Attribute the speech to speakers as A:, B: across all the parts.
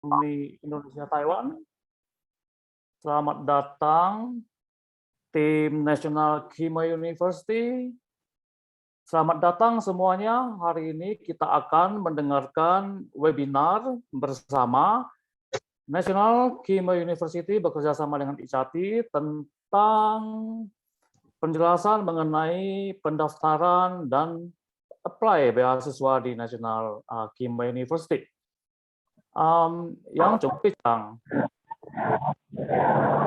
A: alumni Indonesia Taiwan. Selamat datang tim National Kima University. Selamat datang semuanya. Hari ini kita akan mendengarkan webinar bersama National Kima University bekerjasama dengan ICATI tentang penjelasan mengenai pendaftaran dan apply beasiswa di National Kima University. Yang Zhonghui长，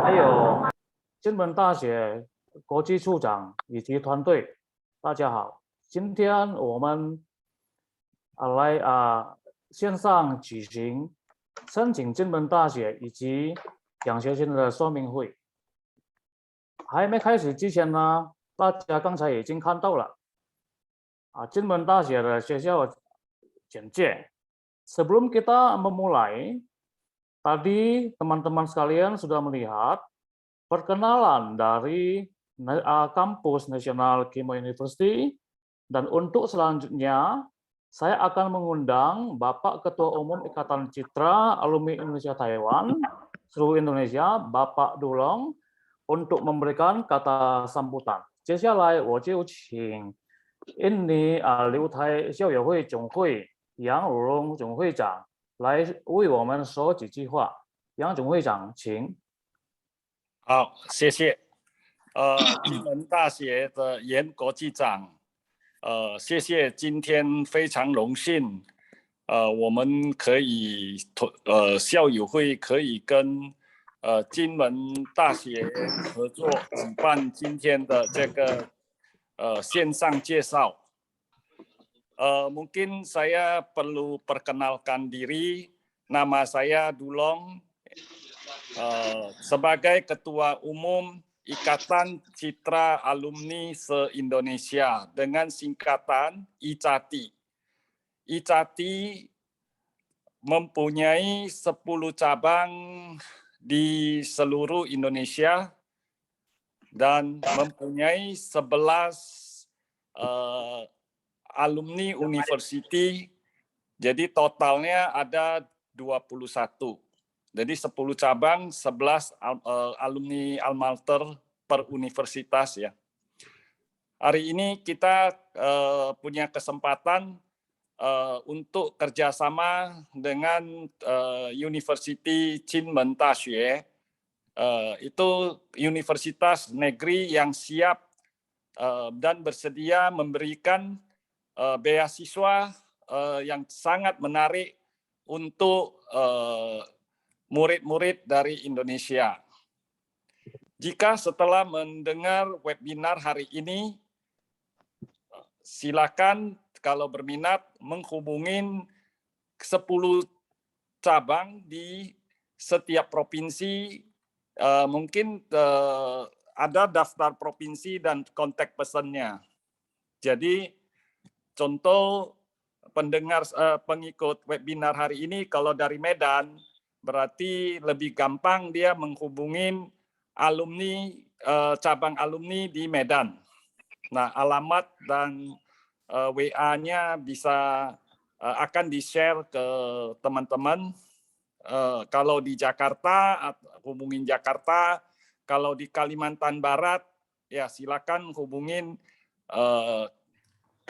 A: 还有金门大学国际处长以及团队，大家好。今天我们来线上举行申请金门大学以及奖学金的说明会。还没开始之前呢，大家刚才已经看到了金门大学的学校简介。Sebelum kita memulai, tadi teman-teman sekalian sudah melihat perkenalan dari kampus National Kima University, dan untuk selanjutnya saya akan mengundang Bapak Ketua Umum Ikatan Citra Alumni Indonesia Taiwan seluruh Indonesia, Bapak Dulong, untuk memberikan kata sambutan. 接下来我就请印尼留台校友会总会杨汝荣总会长来为我们说几句话。杨总会长，请。
B: 好，谢谢。金门大学的严国际长，谢谢，今天非常荣幸，我们可以校友会可以跟金门大学合作举办今天的这个线上介绍。Mungkin saya perlu perkenalkan diri. Nama saya Dulong, sebagai Ketua Umum Ikatan Citra Alumni se-Indonesia dengan singkatan ICATI. ICATI mempunyai 10 cabang di seluruh Indonesia dan mempunyai 11 alumni university, jadi totalnya ada 21. Jadi 10 cabang, 11 alumni alma mater per universitas ya. Hari ini kita punya kesempatan untuk kerjasama dengan University Kinmen Daxue, itu universitas negeri yang siap dan bersedia memberikan beasiswa yang sangat menarik untuk murid-murid dari Indonesia. Jika setelah mendengar webinar hari ini, silakan kalau berminat menghubungin 10 cabang di setiap provinsi. Mungkin ada daftar provinsi dan kontak pesannya. Jadi contoh pendengar pengikut webinar hari ini kalau dari Medan, berarti lebih gampang dia menghubungin alumni cabang alumni di Medan. Nah, alamat dan WA-nya bisa akan di-share ke teman-teman. Kalau di Jakarta, hubungin Jakarta. Kalau di Kalimantan Barat, ya silakan hubungin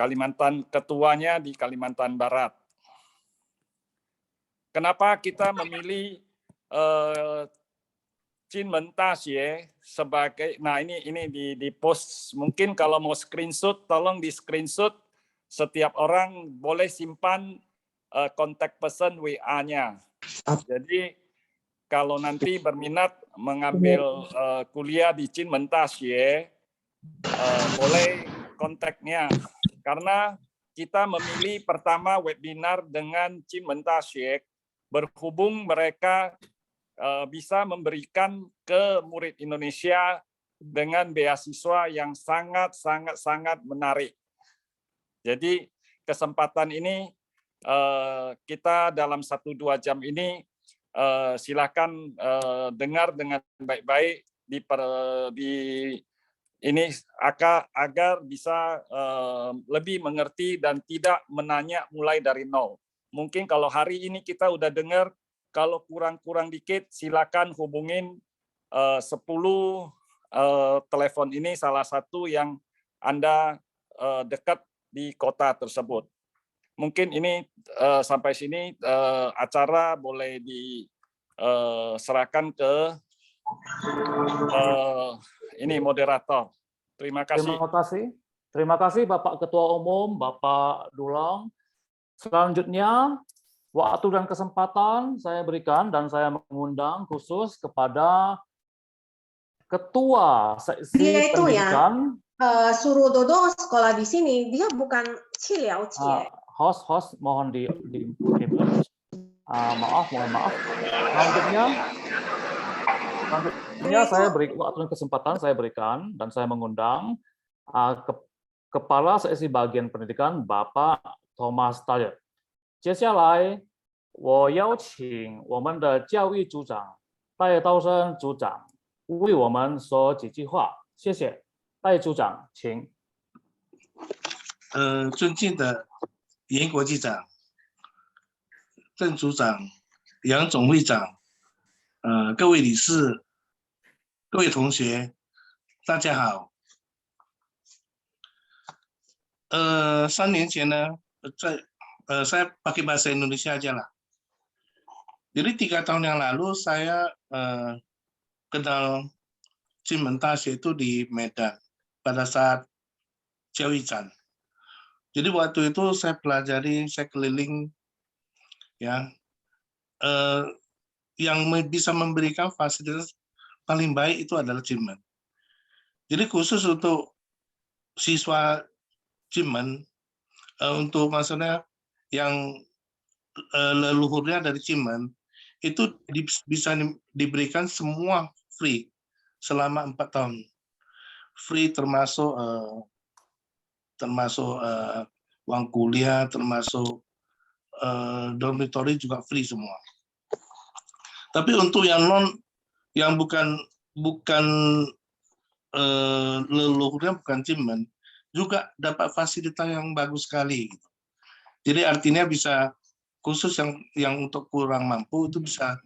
B: Kalimantan, ketuanya di Kalimantan Barat. Kenapa kita memilih Kinmen Daxue sebagai, nah ini di post, mungkin kalau mau screenshot, tolong di screenshot, setiap orang boleh simpan kontak person WA-nya. Jadi kalau nanti berminat mengambil kuliah di Kinmen Daxue, boleh kontaknya. Karena kita memilih pertama webinar dengan Kinmen Daxue, berhubung mereka bisa memberikan ke murid Indonesia dengan beasiswa yang sangat menarik. Jadi kesempatan ini kita dalam 1-2 jam ini silakan dengar dengan baik-baik ini agar bisa lebih mengerti dan tidak menanya mulai dari nol. Mungkin kalau hari ini kita udah dengar Kalau kurang-kurang dikit, silakan hubungin 10 telepon ini salah satu yang Anda dekat di kota tersebut. Mungkin ini sampai sini acara boleh diserahkan ke ini moderator. Terima kasih.
A: Terima kasih. Terima kasih Bapak Ketua Umum, Bapak Dulang. Selanjutnya, waktu dan kesempatan saya berikan dan saya mengundang khusus kepada Ketua Seksi
C: Dia itu ya,
A: Pendidikan.
C: suruh Dodo sekolah di sini, dia bukan Ciliao Cie.
A: Host mohon di maaf, mohon maaf. Selanjutnya saya beri waktu dan kesempatan saya berikan dan saya mengundang Kepala Seksi Bagian Pendidikan Bapak Thomas Taylor. 接下来我邀请我们的教育组长戴道生组长为我们说几句话，谢谢。戴组长，请。
D: 尊敬的严国际长、郑组长、杨总会长，各位理事、各位同学，大家好。3年前呢，saya pakai bahasa Indonesia aja lah. Jadi 3 tahun yang lalu saya kenal Jinmen Daxue itu di Medan pada saat Jiaoyizhan. Jadi waktu itu saya pelajari, saya keliling, ya, yang bisa memberikan fasilitas paling baik itu adalah Jinmen. Jadi khusus untuk siswa Jinmen, untuk maksudnya yang leluhurnya dari Jinmen, itu bisa diberikan semua free selama 4 tahun. Free termasuk uang kuliah, termasuk dormitory juga free semua. Tapi untuk yang bukan leluhurnya bukan Jinmen, juga dapat fasilitas yang bagus sekali. Jadi artinya bisa khusus yang untuk kurang mampu itu bisa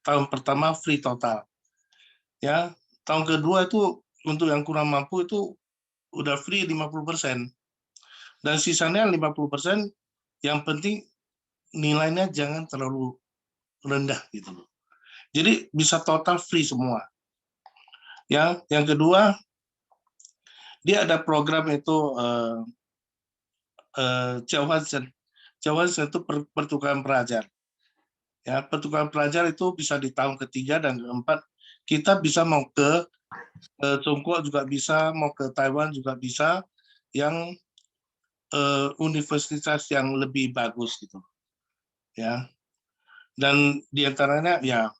D: tahun pertama free total. Ya, tahun kedua itu untuk yang kurang mampu itu udah free 50%. Dan sisanya 50% yang penting nilainya jangan terlalu rendah gitu loh. Jadi bisa total free semua. Ya, yang kedua dia ada program itu Jiaohansen itu pertukaran pelajar. Ya, pertukaran pelajar itu bisa di tahun ketiga dan keempat. Kita bisa mau ke Tiongkok juga bisa, mau ke Taiwan juga bisa, yang universitas yang lebih bagus gitu. Ya. Dan diantaranya ya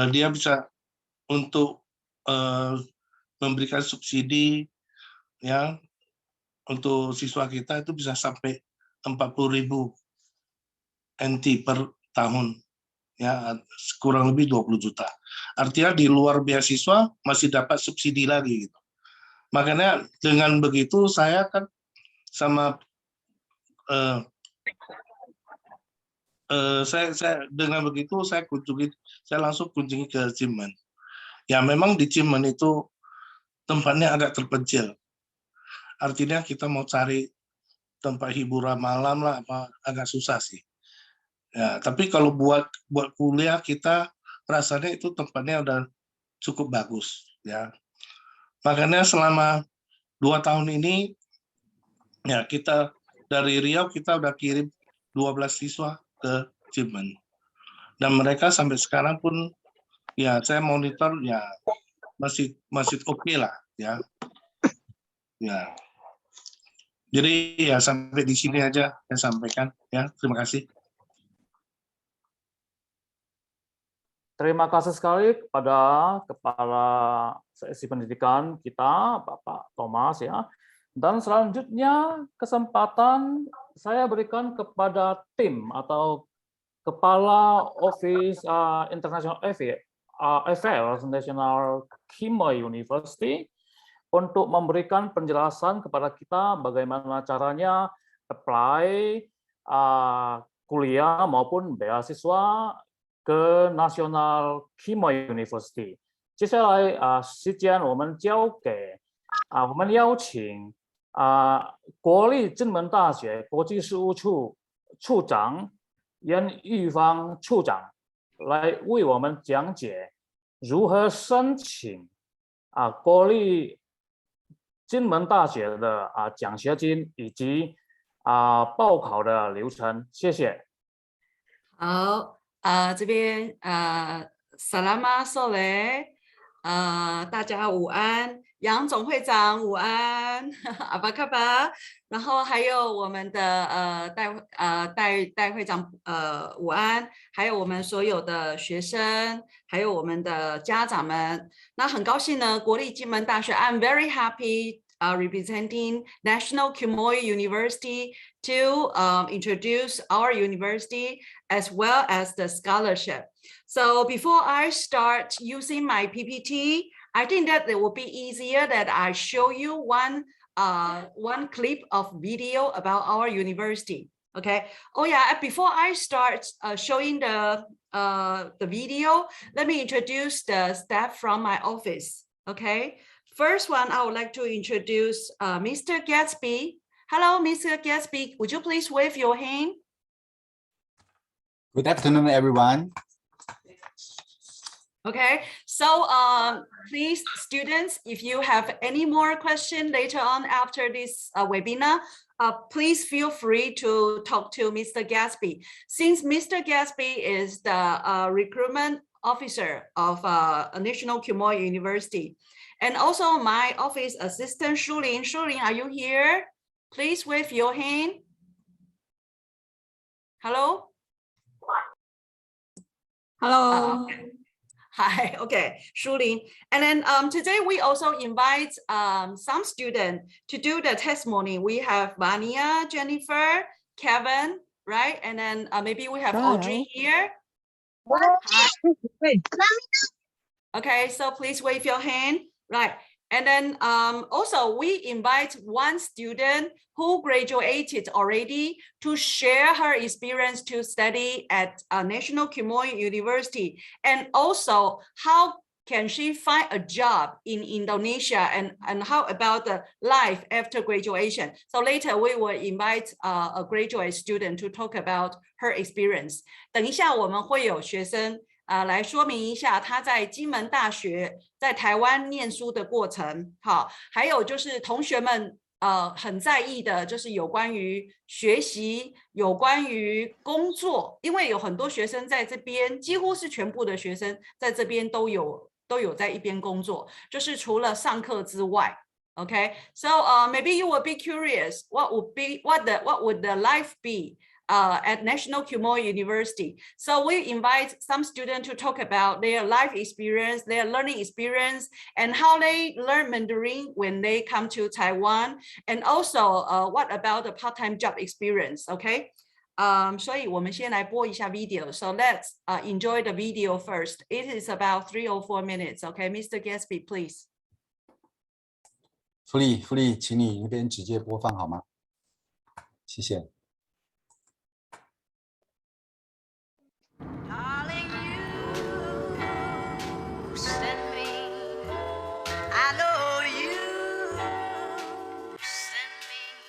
D: dia bisa untuk memberikan subsidi, ya, untuk siswa kita itu bisa sampai 40.000 NT per tahun, ya, kurang lebih 20 juta. Artinya di luar beasiswa masih dapat subsidi lagi gitu. Makanya dengan begitu saya kan sama saya dengan begitu saya langsung kunjungi ke Jinmen. Ya memang di Jinmen itu tempatnya agak terpencil. Artinya kita mau cari tempat hiburan malam lah apa agak susah sih. Ya, tapi kalau buat kuliah kita rasanya itu tempatnya udah cukup bagus ya. Makanya selama 2 tahun ini ya kita dari Riau kita udah kirim 12 siswa ke Jinmen. Dan mereka sampai sekarang pun ya saya monitor ya masih oke lah ya. Ya. Jadi ya sampai di sini aja saya sampaikan ya. Terima kasih.
A: Terima kasih sekali kepada Kepala Seksi Pendidikan kita, Bapak Thomas ya. Dan selanjutnya kesempatan saya berikan kepada tim atau Kepala Office International Affairs National Kimoi University untuk memberikan penjelasan kepada kita bagaimana caranya apply kuliah maupun beasiswa ke National Quemoy University。接下来时间我们交给我们邀请国立金门大学国际事务处处长严玉芳处长来为我们讲解如何申请国立金门大学的奖学金以及报考的流程。谢谢。
E: 好，这边Selamat sore，大家午安，杨总会长午安，apa kabar？然后还有我们的戴会长午安，还有我们所有的学生，还有我们的家长们。那很高兴呢，国立金门大学 ，I'm very happy representing National Quemoy University to introduce our university as well as the scholarship. So before I start using my PPT, I think that it will be easier that I show you one clip of video about our university. Okay. Oh yeah. Before I start showing the video, let me introduce the staff from my office. Okay. First one, I would like to introduce Mr. Gatsby. Hello, Mr. Gatsby. Would you please wave your hand?
F: Good afternoon, everyone.
E: Okay, so please, students, if you have any more questions later on after this webinar, please feel free to talk to Mr. Gatsby. Since Mr. Gatsby is the recruitment officer of National Quemoy University, and also my office assistant, Shulin. Shulin, are you here? Please wave your hand. Hello?
G: Hello.
E: Okay. Hi, okay, Shulin. And then today we also invite some students to do the testimony. We have Vania, Jennifer, Kevin, right? And then maybe we have Audrey here. Hi. Okay, so please wave your hand. Right. And then also we invite one student who graduated already to share her experience to study at National Quemoy University, and also how can she find a job in Indonesia, and how about the life after graduation. So later we will invite a graduate student to talk about her experience. 等一下我们会有学生来说明一下他在金门大学在台湾念书的过程。好，还有就是同学们很在意的就是有关于学习，有关于工作，因为有很多学生在这边，几乎是全部的学生在这边都有在一边工作，就是除了上课之外。Okay, so maybe you will be curious what would the life be at National Quemoy University. So we invite some students to talk about their life experience, their learning experience, and how they learn Mandarin when they come to Taiwan, and also what about the part-time job experience, okay? 所以我们先来播一下 video. So let's enjoy the video first. It is about 3 or 4 minutes, okay? Mr. Gatsby, please.
F: 福利，请你那边直接播放好吗？谢谢。
H: Darling, you send me. I know you send me.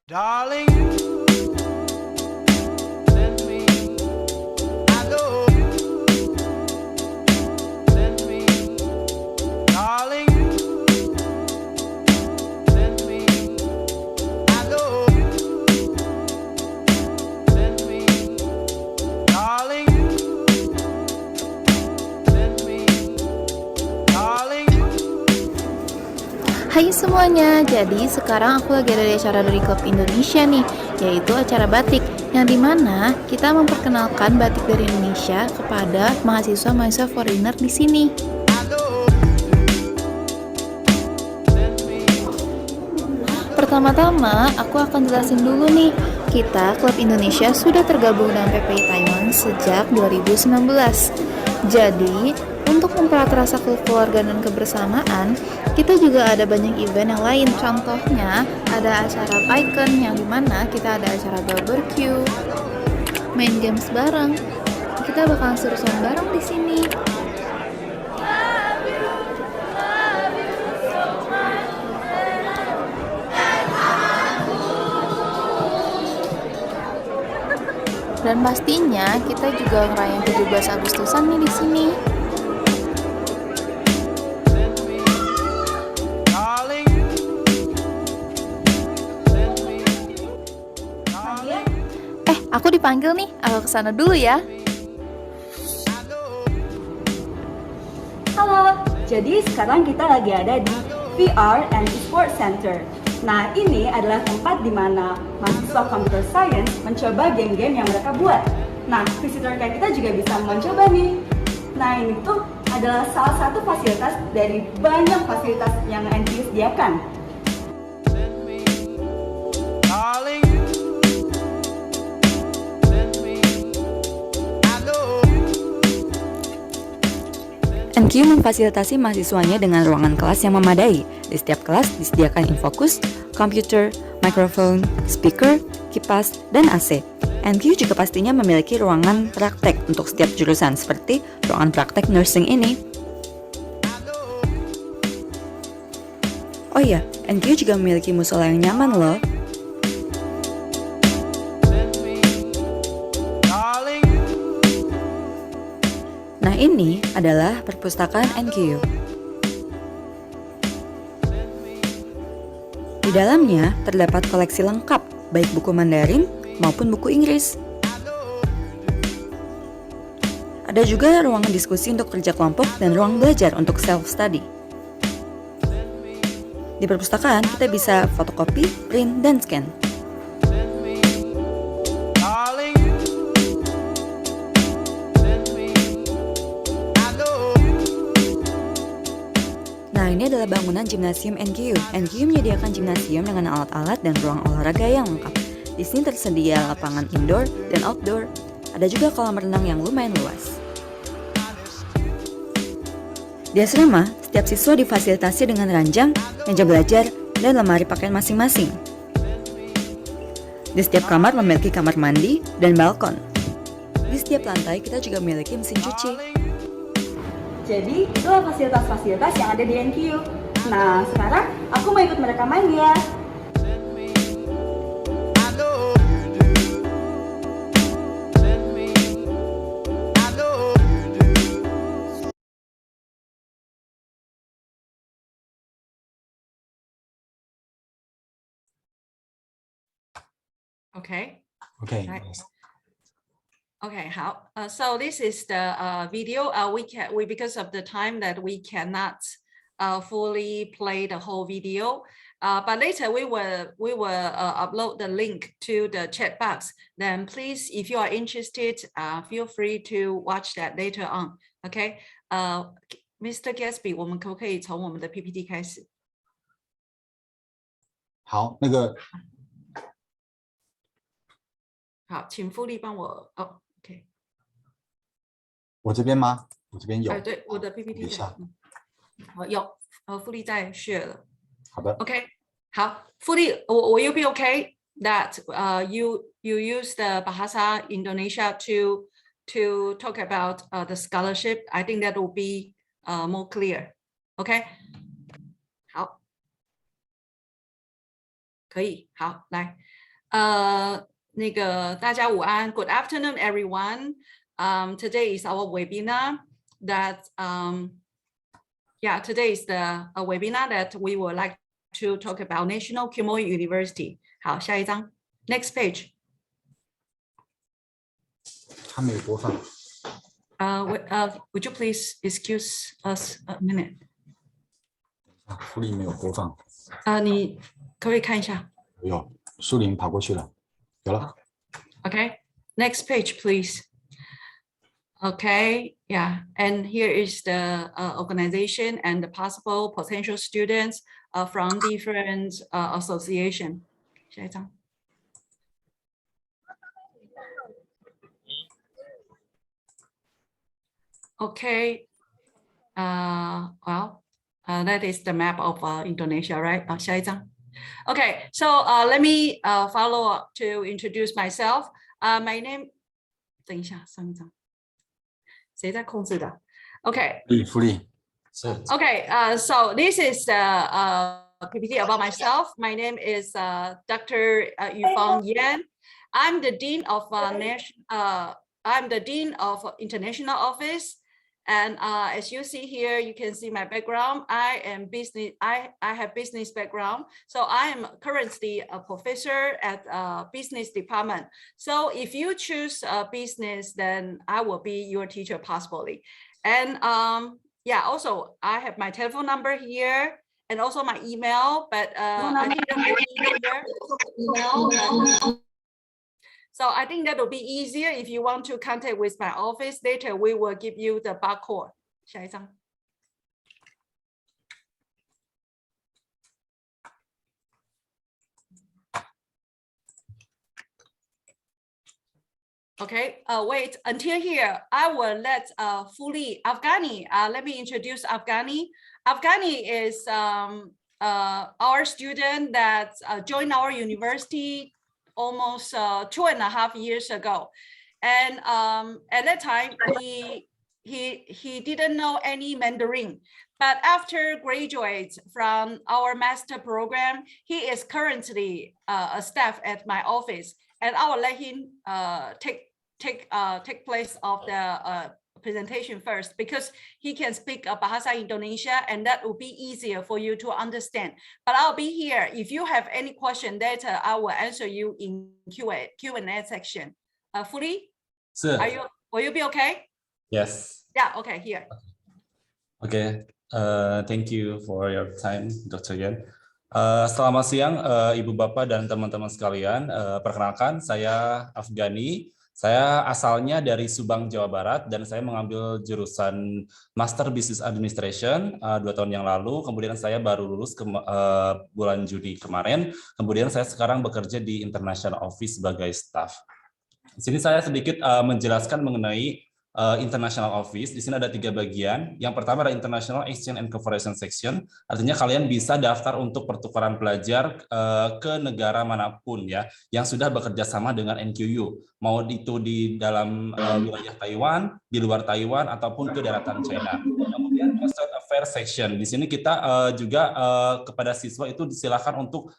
H: Darling, you send me. I know you send me. Darling, you send me. Darling, you.
I: 还有什么？
G: semuanya, jadi sekarang aku lagi ada di acara dari Klub Indonesia nih, yaitu acara batik, yang dimana kita memperkenalkan batik dari Indonesia kepada mahasiswa-mahasiswa foreigner di sini. Pertama-tama, aku akan jelasin dulu nih, kita Klub Indonesia sudah tergabung dengan PPI Taiwan sejak 2019. Jadi, untuk mempererat rasa kekeluargaan dan kebersamaan, kita juga ada banyak event yang lain. Contohnya, ada acara Icon yang dimana kita ada acara barbecue, main games bareng. Kita bakalan seru-seruan bareng di sini. Dan pastinya kita juga ngerayain 17 Agustusan nih di sini. Aku dipanggil nih, aku kesana dulu ya.
I: Halo, jadi sekarang kita lagi ada di VR and Esports Center. Nah, ini adalah tempat di mana mahasiswa computer science mencoba game-game yang mereka buat. Nah, visitor kayak kita juga bisa mencoba nih. Nah, ini tuh adalah salah satu fasilitas dari banyak fasilitas yang NTU sediakan.
J: NQ memfasilitasi mahasiswanya dengan ruangan kelas yang memadai. Di setiap kelas disediakan infokus, komputer, mikrofon, speaker, kipas, dan AC. NQ juga pastinya memiliki ruangan praktek untuk setiap jurusan, seperti ruangan praktek nursing ini. Oh iya, NQ juga memiliki musola yang nyaman loh. Nah, ini adalah perpustakaan NQ. Di dalamnya terdapat koleksi lengkap, baik buku Mandarin maupun buku Inggris. Ada juga ruangan diskusi untuk kerja kelompok dan ruang belajar untuk self-study. Di perpustakaan, kita bisa fotokopi, print, dan scan. Nah, ini adalah bangunan gimnasium NQ. NQ menyediakan gimnasium dengan alat-alat dan ruang olahraga yang lengkap. Di sini tersedia lapangan indoor dan outdoor. Ada juga kolam renang yang lumayan luas. Di asrama, setiap siswa difasilitasi dengan ranjang, meja belajar, dan lemari pakaian masing-masing. Di setiap kamar memiliki kamar mandi dan balkon. Di setiap lantai kita juga memiliki mesin cuci.
I: Jadi, itulah fasilitas-fasilitas yang ada di NQ. Nah, sekarang aku mau ikut mereka main ya.
E: Okay.
F: Okay.
E: Right. Okay, so this is the video. We because of the time that we cannot fully play the whole video, but later we will upload the link to the chat box. Then please, if you are interested, feel free to watch that later on. Okay, Mr. Gatsby， 我们可不可以从我们的 PPT 开始？
F: 好，那个
E: 好，请傅丽帮我哦。OK，
F: 我这边吗？我这边有。
E: 对，我的 PPT
F: 一下。
E: 好，有，傅丽在 share 了。
F: 好的。
E: OK， 好，傅丽，will you be okay that you use the Bahasa Indonesia to talk about the scholarship? I think that will be more clear. OK， 好，可以，好，来，那个大家午安 ，Good afternoon, everyone. Today is our webinar that today is the webinar that we would like to talk about National Quemoy University. 好，下一张 ，Next page.
F: 它没有播放。
E: Would you please excuse us a minute?
F: 福利没有播放。
E: 你可不可以看一下？
F: 有，树林跑过去了，有了。
E: Okay, next page, please. Okay, yeah, and here is the organization and the possible potential students from different association. 下一张。Okay, well, that is the map of Indonesia, right? 下一张。Okay, so let me follow up to introduce myself. My name. 等一下，上一张。谁在控制的 ？Okay.
F: 福利。是。
E: Okay, so this is the PPT about myself. My name is Dr. Yufeng Yan. I'm the dean of International Office. And as you see here, you can see my background. I am business. I have business background. So I am currently a professor at business department. So if you choose business, then I will be your teacher possibly. And yeah, also I have my telephone number here and also my email. But I think that will be here. So I think that will be easier if you want to contact with my office. Later, we will give you the barcode. 下一张。Okay, wait until here. I will let Fuli Afghani. Let me introduce Afghani. Afghani is our student that joined our university almost 2.5 years ago, and at that time he didn't know any Mandarin, but after graduate from our master program, he is currently a staff at my office, and I will let him take place of the presentation first, because he can speak Bahasa Indonesia, and that will be easier for you to understand. But I'll be here. If you have any question later, I will answer you in Q&A section. Fuli,
K: Sir.
E: Will you be okay?
K: Yes.
E: Yeah, okay, here.
K: Okay, thank you for your time, Dr. Yan. Selamat siang, Ibu Bapak dan teman-teman sekalian. Perkenalkan, saya Afghani. Saya asalnya dari Subang, Jawa Barat, dan saya mengambil jurusan Master Business Administration 2 tahun yang lalu. Kemudian saya baru lulus bulan Juni kemarin. Kemudian saya sekarang bekerja di International Office sebagai staff. Di sini saya sedikit menjelaskan mengenai International Office. Di sini ada 3 bagian. Yang pertama adalah International Exchange and Cooperation Section. Artinya kalian bisa daftar untuk pertukaran pelajar ke negara manapun ya, yang sudah bekerja sama dengan NQU. Mau itu di dalam wilayah Taiwan, di luar Taiwan, ataupun ke daratan China. Kemudian Concerned Affairs Section. Di sini kita juga kepada siswa itu disilakan untuk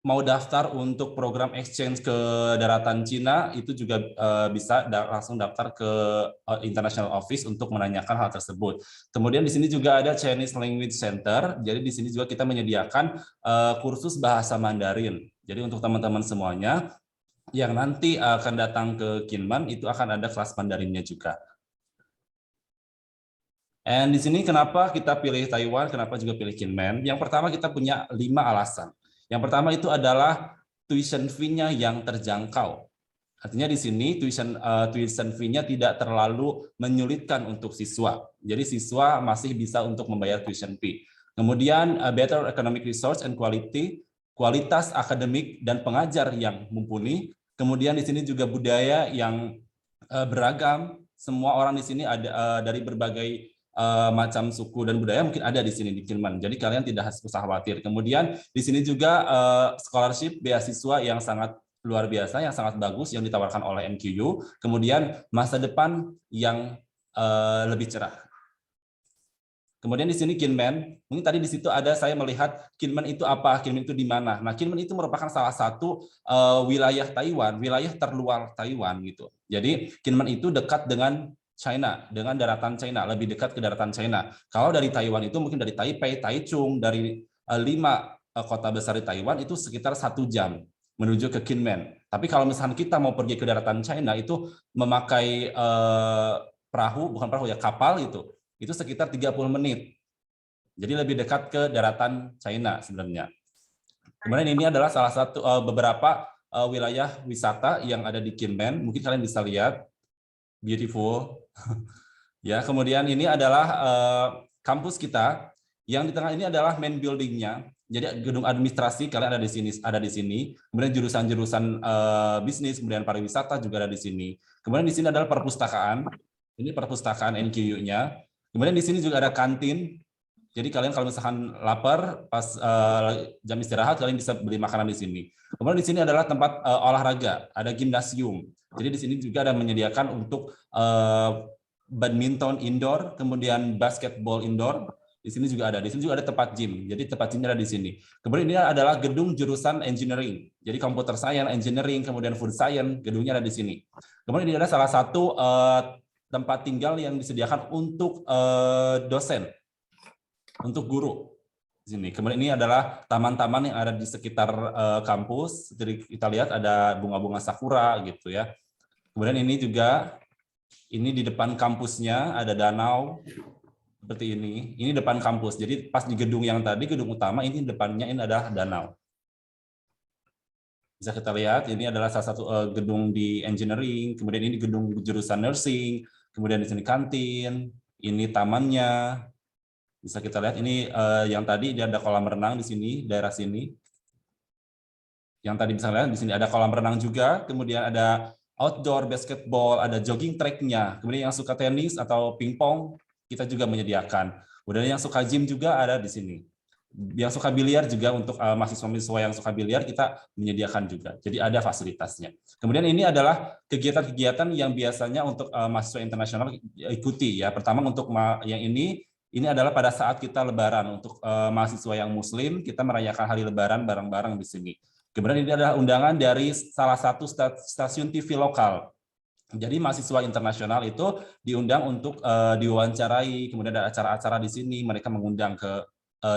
K: mau daftar untuk program exchange ke daratan Cina, itu juga bisa langsung daftar ke International Office untuk menanyakan hal tersebut. Kemudian di sini juga ada Chinese Language Center. Jadi di sini juga kita menyediakan kursus bahasa Mandarin. Jadi untuk teman-teman semuanya yang nanti akan datang ke Kinmen, itu akan ada kelas Mandarinnya juga. Dan di sini kenapa kita pilih Taiwan, kenapa juga pilih Kinmen? Yang pertama kita punya 5 alasan. Yang pertama itu adalah tuition fee-nya yang terjangkau. Artinya di sini tuition fee-nya tidak terlalu menyulitkan untuk siswa. Jadi siswa masih bisa untuk membayar tuition fee. Kemudian better economic resource and quality, kualitas akademik dan pengajar yang mumpuni. Kemudian di sini juga budaya yang beragam. Semua orang di sini ada dari berbagai macam suku dan budaya mungkin ada di sini di Kinmen. Jadi kalian tidak harus usah khawatir. Kemudian di sini juga scholarship beasiswa yang sangat luar biasa, yang sangat bagus yang ditawarkan oleh NQU. Kemudian masa depan yang lebih cerah. Kemudian di sini Kinmen, mungkin tadi di situ ada saya melihat Kinmen itu apa, Kinmen itu di mana. Nah, Kinmen itu merupakan salah satu wilayah Taiwan, wilayah terluar Taiwan gitu. Jadi Kinmen itu dekat dengan China, dengan daratan China, lebih dekat ke daratan China. Kalau dari Taiwan itu mungkin dari Taipei, Taichung, dari 5 kota besar di Taiwan itu sekitar 1 jam menuju ke Kinmen. Tapi kalau misalkan kita mau pergi ke daratan China itu memakai perahu, bukan perahu ya, kapal itu sekitar 30 menit. Jadi lebih dekat ke daratan China sebenarnya. Kemudian ini adalah salah satu beberapa wilayah wisata yang ada di Kinmen. Mungkin kalian bisa lihat, beautiful. Ya, kemudian ini adalah kampus kita. Yang di tengah ini adalah main building-nya. Jadi gedung administrasi kalian ada di sini. Kemudian jurusan-jurusan bisnis, kemudian pariwisata juga ada di sini. Kemudian di sini adalah perpustakaan. Ini perpustakaan NQU-nya. Kemudian di sini juga ada kantin. Jadi kalian kalau misalkan lapar pas jam istirahat kalian bisa beli makanan di sini. Kemudian di sini adalah tempat olahraga, ada gimnasium. Jadi di sini juga ada menyediakan untuk badminton indoor, kemudian basketball indoor. Di sini juga ada. Di sini juga ada tempat gym. Jadi tempat gymnya ada di sini. Kemudian ini adalah gedung jurusan engineering. Jadi computer science, engineering, kemudian food science, gedungnya ada di sini. Kemudian ini ada salah satu tempat tinggal yang disediakan untuk dosen. Untuk guru di sini. Kemudian ini adalah taman-taman yang ada di sekitar kampus. Jadi kita lihat ada bunga-bunga sakura gitu ya. Kemudian ini juga ini di depan kampusnya ada danau seperti ini. Ini depan kampus. Jadi pas di gedung yang tadi, gedung utama, ini depannya ini adalah danau. Bisa kita lihat ini adalah salah satu gedung di engineering. Kemudian ini gedung jurusan nursing. Kemudian di sini kantin. Ini tamannya. Bisa kita lihat ini yang tadi dia ada kolam renang di sini, daerah sini. Yang tadi bisa lihat di sini ada kolam renang juga, kemudian ada outdoor basketball, ada jogging track-nya. Kemudian yang suka tenis atau pingpong kita juga menyediakan. Kemudian yang suka gym juga ada di sini. Yang suka biliar juga untuk mahasiswa-mahasiswa yang suka biliar kita menyediakan juga. Jadi ada fasilitasnya. Kemudian ini adalah kegiatan-kegiatan yang biasanya untuk mahasiswa internasional ikuti ya. Pertama untuk yang ini adalah pada saat kita Lebaran untuk mahasiswa yang Muslim, kita merayakan hari Lebaran bareng-bareng di sini. Kemudian ini adalah undangan dari salah satu stasiun TV lokal. Jadi mahasiswa internasional itu diundang untuk diwawancarai, kemudian ada acara-acara di sini, mereka mengundang ke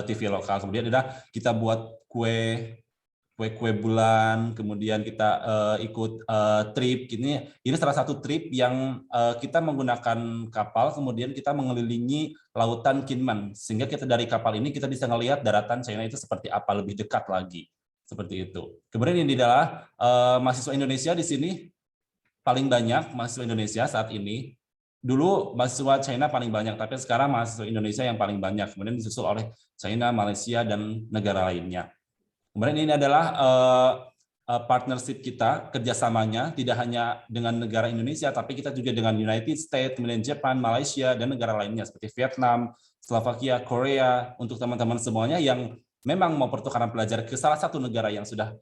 K: TV lokal. Kemudian ada kita buat kue bulan, kemudian kita ikut trip. Ini salah satu trip yang kita menggunakan kapal, kemudian kita mengelilingi lautan Kinmen, sehingga kita dari kapal ini kita bisa melihat daratan China itu seperti apa, lebih dekat lagi, seperti itu. Kemudian ini adalah mahasiswa Indonesia di sini paling banyak mahasiswa Indonesia saat ini. Dulu mahasiswa China paling banyak, tapi sekarang mahasiswa Indonesia yang paling banyak, kemudian disusul oleh China, Malaysia, dan negara lainnya. Kemudian ini adalah partnership kita, kerjasamanya tidak hanya dengan negara Indonesia, tapi kita juga dengan United States, kemudian Jepang, Malaysia, dan negara lainnya seperti Vietnam, Slovakia, Korea, untuk teman-teman semuanya yang memang mau pertukaran pelajar ke salah satu negara yang sudah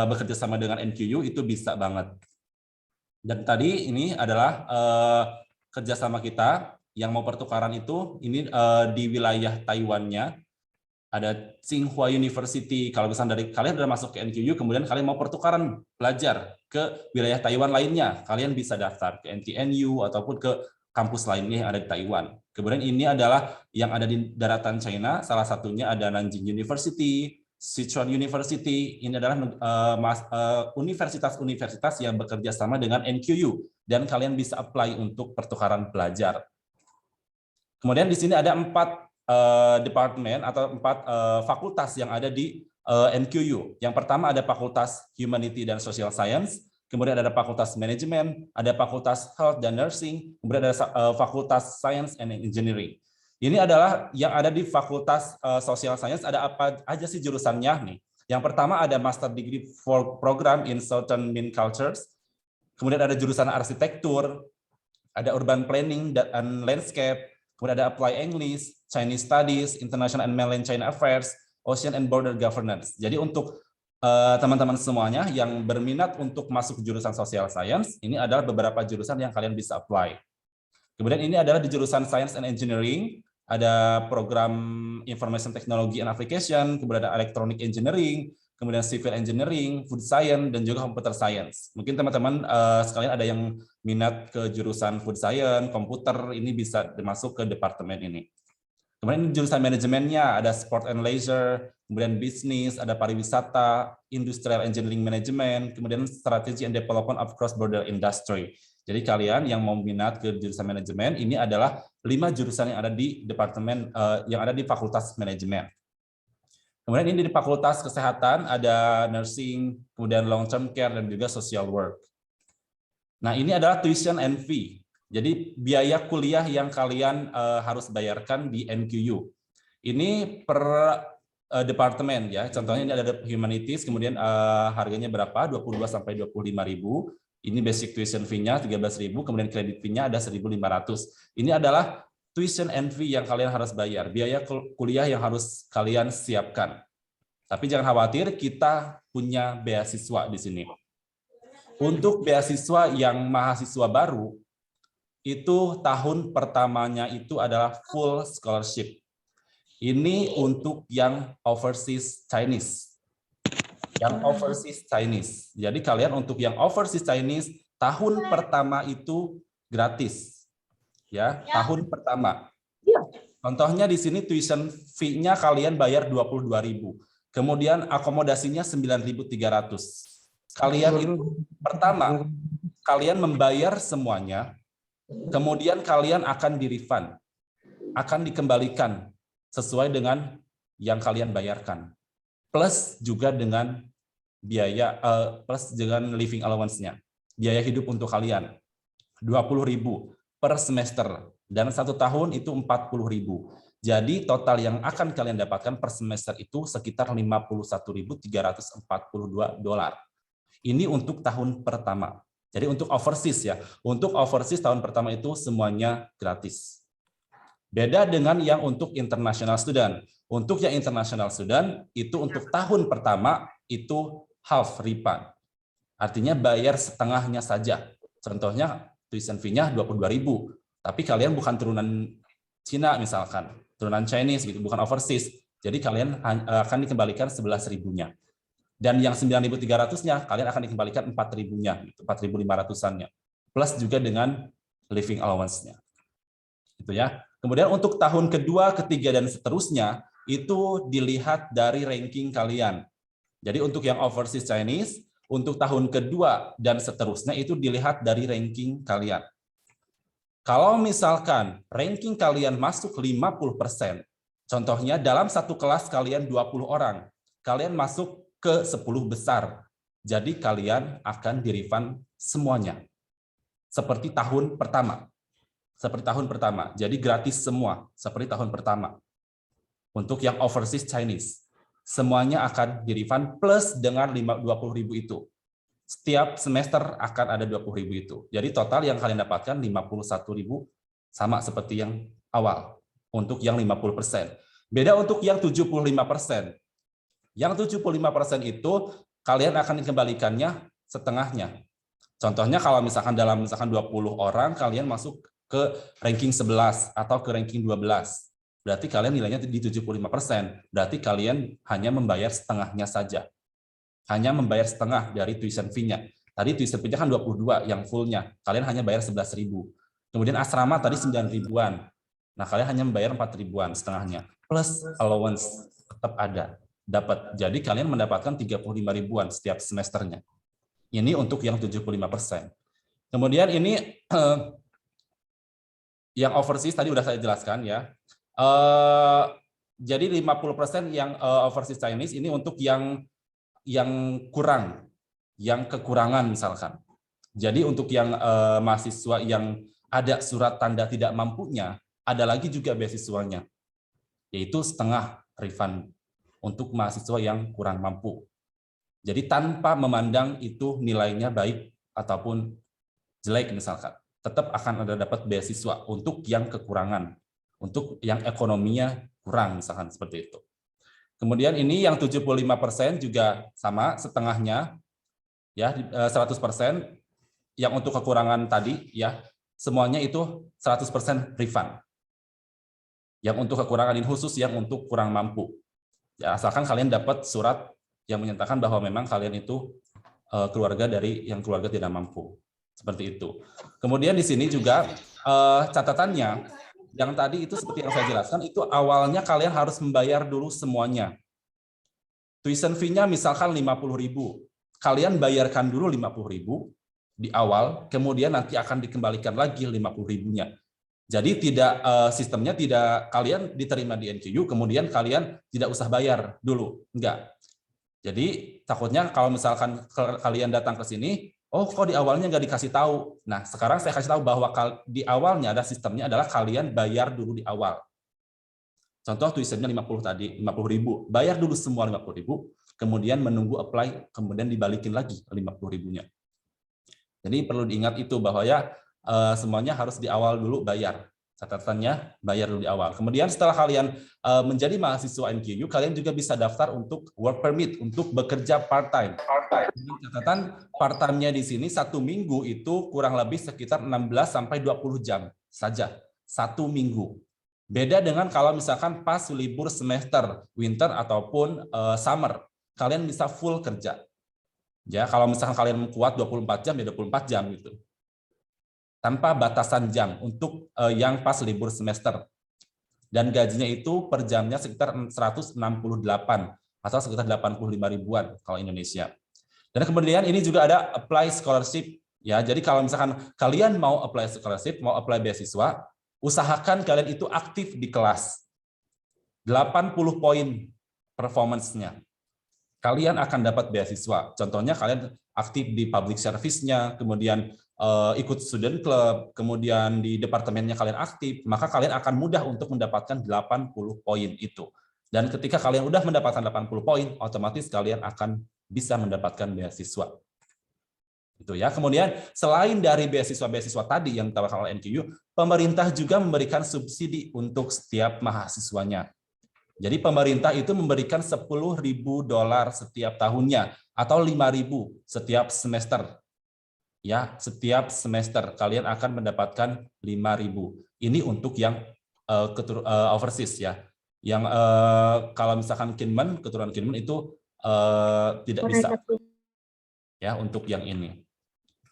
K: bekerja sama dengan NQU, itu bisa banget. Dan tadi ini adalah kerjasama kita yang mau pertukaran itu, ini di wilayah Taiwan-nya. Ada Tsinghua University, kalau misalnya dari kalian sudah masuk ke NQU, kemudian kalian mau pertukaran pelajar ke wilayah Taiwan lainnya, kalian bisa daftar ke NTNU ataupun ke kampus lainnya yang ada di Taiwan. Kemudian ini adalah yang ada di daratan China, salah satunya ada Nanjing University, Sichuan University, ini adalah universitas-universitas yang bekerja sama dengan NQU, dan kalian bisa apply untuk pertukaran pelajar. Kemudian di sini ada 4 departemen atau 4 fakultas yang ada di NQU. Yang pertama ada Fakultas Humanity dan Social Science, kemudian ada Fakultas Manajemen, ada Fakultas Health dan Nursing, kemudian ada Fakultas Science and Engineering. Ini adalah yang ada di Fakultas Social Science, ada apa aja sih jurusannya nih. Yang pertama ada Master Degree for Program in Southern Min Cultures, kemudian ada jurusan Arsitektur, ada Urban Planning dan Landscape, kemudian ada Apply English, Chinese Studies, International and Mainland China Affairs, Ocean and Border Governance. Jadi untuk teman-teman semuanya yang berminat untuk masuk jurusan Social Science, ini adalah beberapa jurusan yang kalian bisa apply. Kemudian ini adalah di jurusan Science and Engineering, ada program Information Technology and Application, kemudian ada Electronic Engineering, kemudian Civil Engineering, Food Science, dan juga Computer Science. Mungkin teman-teman sekalian ada yang minat ke jurusan Food Science, komputer, ini bisa masuk ke departemen ini. Kemudian jurusan manajemennya ada sport and leisure, kemudian bisnis, ada pariwisata, industrial engineering management, kemudian strategy and development of cross-border industry. Jadi kalian yang mau minat ke jurusan manajemen, ini adalah 5 jurusan yang ada di departemen, yang ada di Fakultas Manajemen. Kemudian ini di Fakultas Kesehatan ada nursing, kemudian long term care, dan juga social work. Nah ini adalah tuition and fee. Jadi biaya kuliah yang kalian harus bayarkan di NQU. Ini per departemen ya. Contohnya ini ada humanities, kemudian harganya berapa? 22 sampai 25.000. Ini basic tuition fee-nya 13.000, kemudian credit fee-nya ada 1.500. Ini adalah tuition and fee yang kalian harus bayar, biaya kuliah yang harus kalian siapkan. Tapi jangan khawatir, kita punya beasiswa di sini. Untuk beasiswa yang mahasiswa baru, itu tahun pertamanya itu adalah full scholarship. Ini untuk yang overseas Chinese. Yang overseas Chinese. Jadi kalian untuk yang overseas Chinese, tahun pertama itu gratis. Ya, tahun pertama. Contohnya di sini tuition fee-nya kalian bayar 22.000. Kemudian akomodasinya 9.300. Kalian itu pertama, kalian membayar semuanya. Kemudian kalian akan di-refund, akan dikembalikan sesuai dengan yang kalian bayarkan, plus juga dengan biaya, plus dengan living allowance-nya, biaya hidup untuk kalian, 20.000 per semester, dan 1 tahun itu 40.000. Jadi total yang akan kalian dapatkan per semester itu sekitar $51.342. Ini untuk tahun pertama. Jadi untuk overseas ya, untuk overseas tahun pertama itu semuanya gratis. Beda dengan yang untuk international student. Untuk yang international student itu untuk tahun pertama itu half refund. Artinya bayar setengahnya saja. Contohnya tuition fee-nya 22.000, tapi kalian bukan turunan Cina misalkan, turunan Chinese gitu, bukan overseas. Jadi kalian akan dikembalikan 11.000-nya. Dan yang 9.300-nya kalian akan dikembalikan 4.000-nya, 4.500-annya, plus juga dengan living allowance-nya. Itu ya. Kemudian untuk tahun kedua, ketiga, dan seterusnya itu dilihat dari ranking kalian. Jadi untuk yang overseas Chinese, untuk tahun kedua dan seterusnya itu dilihat dari ranking kalian. Kalau misalkan ranking kalian masuk 50%, contohnya dalam satu kelas kalian 20 orang, kalian masuk ke 10 besar. Jadi kalian akan di-refund semuanya. Seperti tahun pertama. Seperti tahun pertama. Jadi gratis semua seperti tahun pertama. Untuk yang overseas Chinese, semuanya akan di-refund plus dengan 20.000 itu. Setiap semester akan ada 20.000 itu. Jadi total yang kalian dapatkan 51.000 sama seperti yang awal. Untuk yang 50%. Beda untuk yang 75%. Yang 75% itu kalian akan dikembalikannya setengahnya. Contohnya kalau misalkan dalam 20 orang kalian masuk ke ranking 11 atau ke ranking 12. Berarti kalian nilainya di 75%. Berarti kalian hanya membayar setengahnya saja. Hanya membayar setengah dari tuition fee-nya. Tadi tuition fee-nya kan 22 yang full-nya. Kalian hanya bayar 11.000. Kemudian asrama tadi 9.000-an. Nah, kalian hanya membayar 4.000-an setengahnya. Plus allowance tetap ada. Dapat. Jadi kalian mendapatkan 35.000-an setiap semesternya. Ini untuk yang 75%. Kemudian ini yang overseas tadi udah saya jelaskan ya. Jadi 50% yang overseas Chinese ini untuk yang kurang, yang kekurangan misalkan. Jadi untuk yang mahasiswa yang ada surat tanda tidak mampunya, ada lagi juga beasiswanya, yaitu setengah refund untuk mahasiswa yang kurang mampu. Jadi tanpa memandang itu nilainya baik ataupun jelek misalkan, tetap akan ada dapat beasiswa untuk yang kekurangan, untuk yang ekonominya kurang misalkan seperti itu. Kemudian ini yang 75% juga sama setengahnya ya 100%. Yang untuk kekurangan tadi ya semuanya itu 100% refund. Yang untuk kekurangan ini khusus yang untuk kurang mampu. Ya, asalkan kalian dapat surat yang menyatakan bahwa memang kalian itu keluarga dari yang keluarga tidak mampu. Seperti itu. Kemudian di sini juga catatannya yang tadi itu seperti yang saya jelaskan, itu awalnya kalian harus membayar dulu semuanya. Tuition fee-nya misalkan 50.000. Kalian bayarkan dulu 50.000 di awal, kemudian nanti akan dikembalikan lagi 50.000-nya. Jadi tidak sistemnya tidak kalian diterima di NQU, kemudian kalian tidak usah bayar dulu, enggak. Jadi takutnya kalau misalkan kalian datang ke sini, oh kok di awalnya nggak dikasih tahu. Nah sekarang saya kasih tahu bahwa di awalnya ada sistemnya adalah kalian bayar dulu di awal. Contoh tuitionnya 50 tadi, 50.000, bayar dulu semua 50.000, kemudian menunggu apply, kemudian dibalikin lagi 50.000-nya. Jadi perlu diingat itu bahwa ya semuanya harus di awal dulu bayar. Catatannya bayar dulu di awal. Kemudian setelah kalian menjadi mahasiswa NQU, kalian juga bisa daftar untuk work permit, untuk bekerja part-time. Catatan part-time-nya di sini 1 minggu itu kurang lebih sekitar 16-20 jam saja. 1 minggu. Beda dengan kalau misalkan pas libur semester, winter ataupun summer. Kalian bisa full kerja. Ya, kalau misalkan kalian kuat 24 jam, ya 24 jam gitu. Tanpa batasan jam untuk yang pas libur semester. Dan gajinya itu per jamnya sekitar 168 atau sekitar 85 ribuan kalau Indonesia. Dan kemudian ini juga ada apply scholarship ya. Jadi kalau misalkan kalian mau apply scholarship, mau apply beasiswa, usahakan kalian itu aktif di kelas. 80 poin performance-nya. Kalian akan dapat beasiswa. Contohnya kalian aktif di public service-nya, kemudian ikut student club, kemudian di departemennya kalian aktif, maka kalian akan mudah untuk mendapatkan 80 poin itu. Dan ketika kalian udah mendapatkan 80 poin, otomatis kalian akan bisa mendapatkan beasiswa. Itu ya. Kemudian selain dari beasiswa-beasiswa tadi yang ditawarkan oleh NQU, pemerintah juga memberikan subsidi untuk setiap mahasiswanya. Jadi pemerintah itu memberikan $10.000 setiap tahunnya atau 5.000 setiap semester. Ya, setiap semester kalian akan mendapatkan 5.000. Ini untuk yang overseas ya. Yang kalau misalkan Kinmen, keturunan Kinmen itu tidak bisa. Ya, untuk yang ini.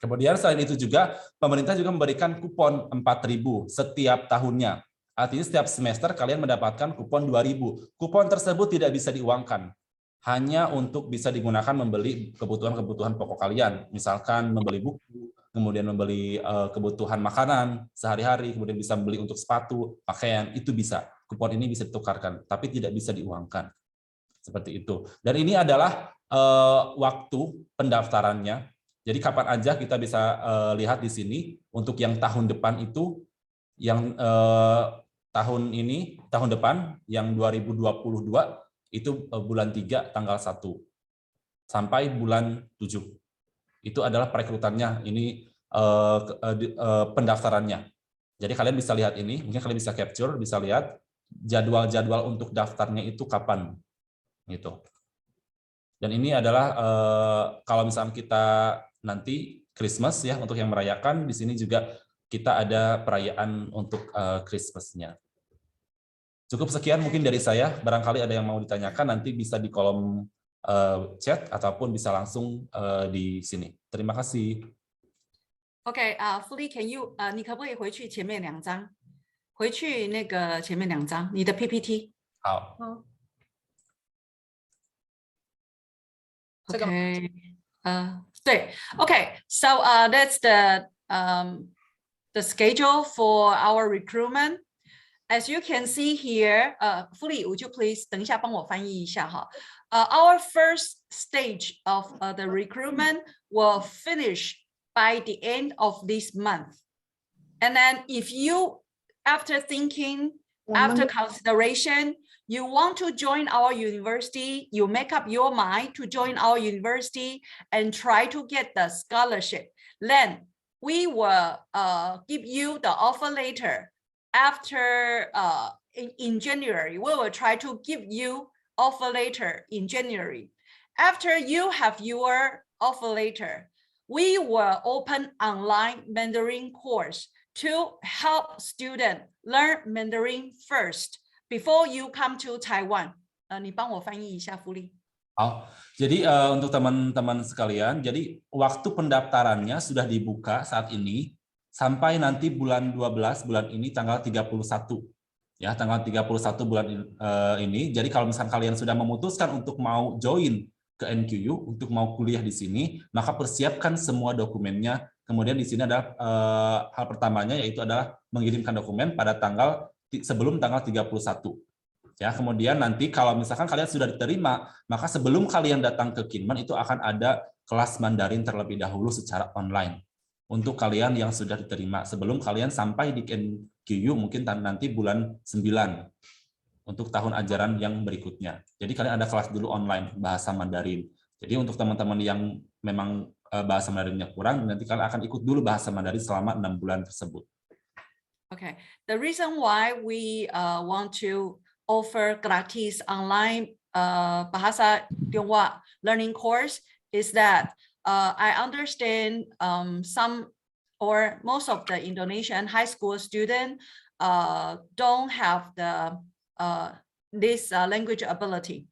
K: Kemudian selain itu juga pemerintah juga memberikan kupon 4.000 setiap tahunnya. Artinya setiap semester kalian mendapatkan kupon 2.000. Kupon tersebut tidak bisa diuangkan. Hanya untuk bisa digunakan membeli kebutuhan-kebutuhan pokok kalian. Misalkan membeli buku, kemudian membeli kebutuhan makanan sehari-hari, kemudian bisa membeli untuk sepatu, pakaian, itu bisa. Kupon ini bisa ditukarkan, tapi tidak bisa diuangkan. Seperti itu. Dan ini adalah waktu pendaftarannya. Jadi kapan aja kita bisa lihat di sini. Untuk yang tahun depan itu, yang tahun depan, yang 2022, itu bulan 3 tanggal 1 sampai bulan 7. Itu adalah perekrutannya, ini pendaftarannya. Jadi kalian bisa lihat ini, mungkin kalian bisa capture, bisa lihat jadwal-jadwal untuk daftarnya itu kapan. Gitu. Dan ini adalah kalau misalnya kita nanti Christmas ya, untuk yang merayakan, di sini juga kita ada perayaan untuk Christmas-nya. Cukup sekian mungkin dari saya. Barangkali ada yang mau ditanyakan, nanti bisa di kolom chat ataupun bisa langsung di sini. Terima kasih.
E: OK， Fuli, can you 你可不可以回去前面2张？回去那个前面2张，你的 PPT。
K: 好。
E: OK， 对 ，OK， so that's the schedule for our recruitment. As you can see here, Fuli, would you please 等一下帮我翻译一下哈。Our first stage of the recruitment will finish by the end of this month. And then if you, after thinking, after consideration, you want to join our university, you make up your mind to join our university and try to get the scholarship, then we will give you the offer letter. After in January, we will try to give you offer letter in January. After you have your offer letter, we will open online Mandarin course to help students learn Mandarin first before you come to Taiwan. 你帮我翻译一下，福利。
K: 好，jadi untuk teman-teman sekalian, jadi waktu pendaftarannya sudah dibuka saat ini sampai nanti bulan 12, bulan ini tanggal 31. Ya, tanggal 31 bulan ini. Jadi kalau misalkan kalian sudah memutuskan untuk mau join ke NQU, untuk mau kuliah di sini, maka persiapkan semua dokumennya. Kemudian di sini ada hal pertamanya, yaitu adalah mengirimkan dokumen pada sebelum tanggal 31. Ya, kemudian nanti kalau misalkan kalian sudah diterima, maka sebelum kalian datang ke Kinmen itu akan ada kelas Mandarin terlebih dahulu secara online. Untuk kalian yang sudah diterima sebelum kalian sampai di NQU mungkin nanti bulan 9 untuk tahun ajaran yang berikutnya. Jadi kalian ada kelas dulu online bahasa Mandarin. Jadi untuk teman-teman yang memang bahasa Mandarinnya kurang, nanti kalian akan ikut dulu bahasa Mandarin selama 6 bulan tersebut.
E: Okay, the reason why we want to offer gratis online bahasa Tionghoa learning course is that I understand some or most of the Indonesian high school students don't have this language ability.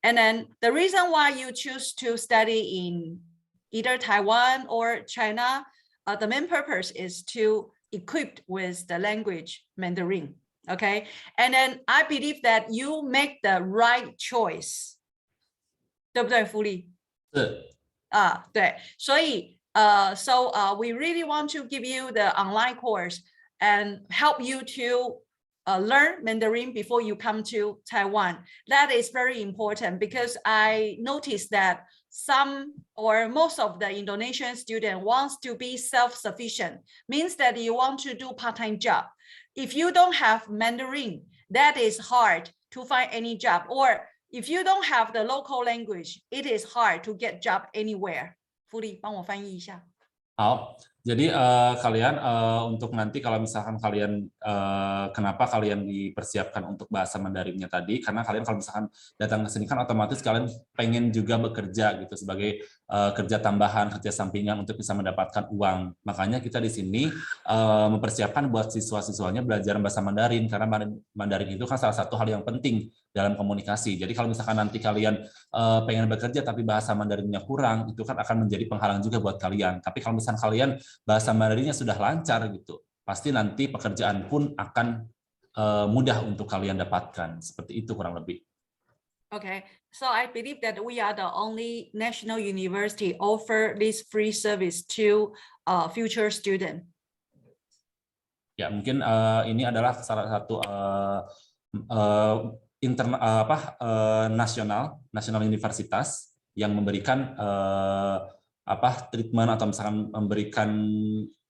E: And then the reason why you choose to study in either Taiwan or China, the main purpose is to equip with the language Mandarin. Okay, and then I believe that you make the right choice. 对不对，福利？
K: 是。
E: 对，所以so we really want to give you the online course and help you to learn Mandarin before you come to Taiwan. That is very important because I noticed that some or most of the Indonesian student wants to be self-sufficient, means that you want to do part-time job. If you don't have Mandarin, that is hard to find any job, or if you don't have the local language, it is hard to get job anywhere. 福利，帮我翻译一下。
K: 好，jadi kalian untuk nanti kalau misalkan kalian kenapa kalian dipersiapkan untuk bahasa Mandarinnya tadi, karena kalian kalau misalkan datang ke sini kan otomatis kalian pengen juga bekerja gitu sebagai kerja tambahan, kerja sampingan untuk bisa mendapatkan uang. Makanya kita di sini mempersiapkan buat siswa-siswanya belajar bahasa Mandarin, karena Mandarin itu kan salah satu hal yang penting dalam komunikasi. Jadi kalau misalkan nanti kalian pengen bekerja tapi bahasa Mandarinnya kurang, itu kan akan menjadi penghalang juga buat kalian. Tapi kalau misalkan kalian bahasa Mandarinnya sudah lancar gitu, pasti nanti pekerjaan pun akan mudah untuk kalian dapatkan. Seperti itu kurang lebih.
E: Okay, so I believe that we are the only national university offer this free service to future student.
K: Ya, mungkin ini adalah salah satu nasional universitas yang memberikan treatment atau misalkan memberikan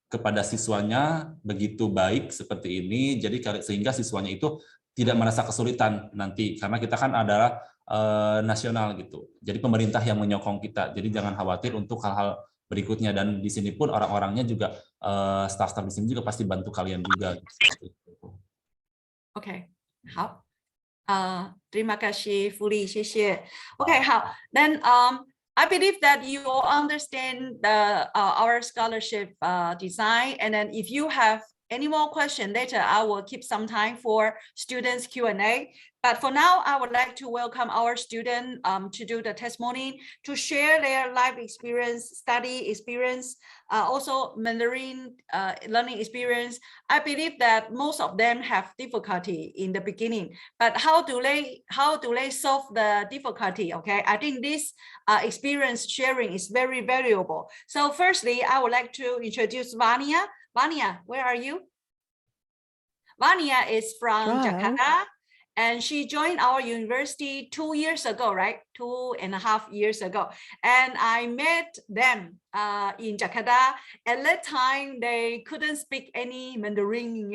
K: kepada siswanya begitu baik seperti ini, jadi sehingga siswanya itu tidak merasa kesulitan nanti, karena kita kan adalah nasional gitu. Jadi pemerintah yang menyokong kita, jadi jangan khawatir untuk hal-hal berikutnya, dan di sini pun orang-orangnya juga staff-staff di sini juga pasti bantu kalian juga.
E: Okay, 好。terima kasih, Fuli, 谢谢。Okay, 好。Then I believe that you all understand our scholarship design, and then if you have any more question later, I will keep some time for students Q&A. But for now, I would like to welcome our student to do the testimony, to share their life experience, study experience, also Mandarin learning experience. I believe that most of them have difficulty in the beginning, but how do they solve the difficulty? Okay, I think this experience sharing is very valuable. So firstly, I would like to introduce Vania. Vania, where are you? Vania is from Jakarta, and she joined our university 2 years ago, right? 2.5 years ago. And I met them in Jakarta. At that time, they couldn't speak any Mandarin.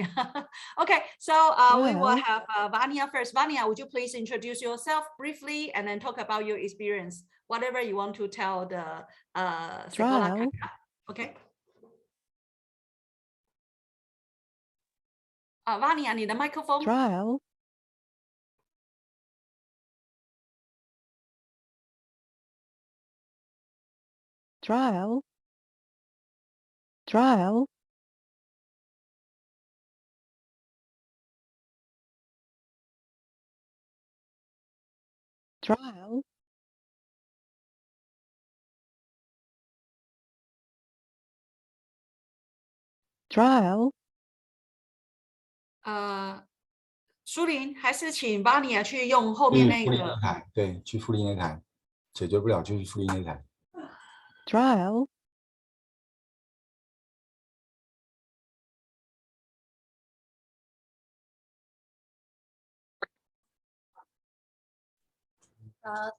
E: Okay, so we will have Vania first. Vania, would you please introduce yourself briefly and then talk about your experience, whatever you want to tell the Sekolah Kakak. Okay. Vania, 你的麦克风。
L: Trial. Trial. Trial. Trial. Trial.
E: 苏林还是请巴尼亚去用后面那
F: 复利
E: 个。
F: 那台，对，去复利那台，解决不了就去复利那台。
L: Trial.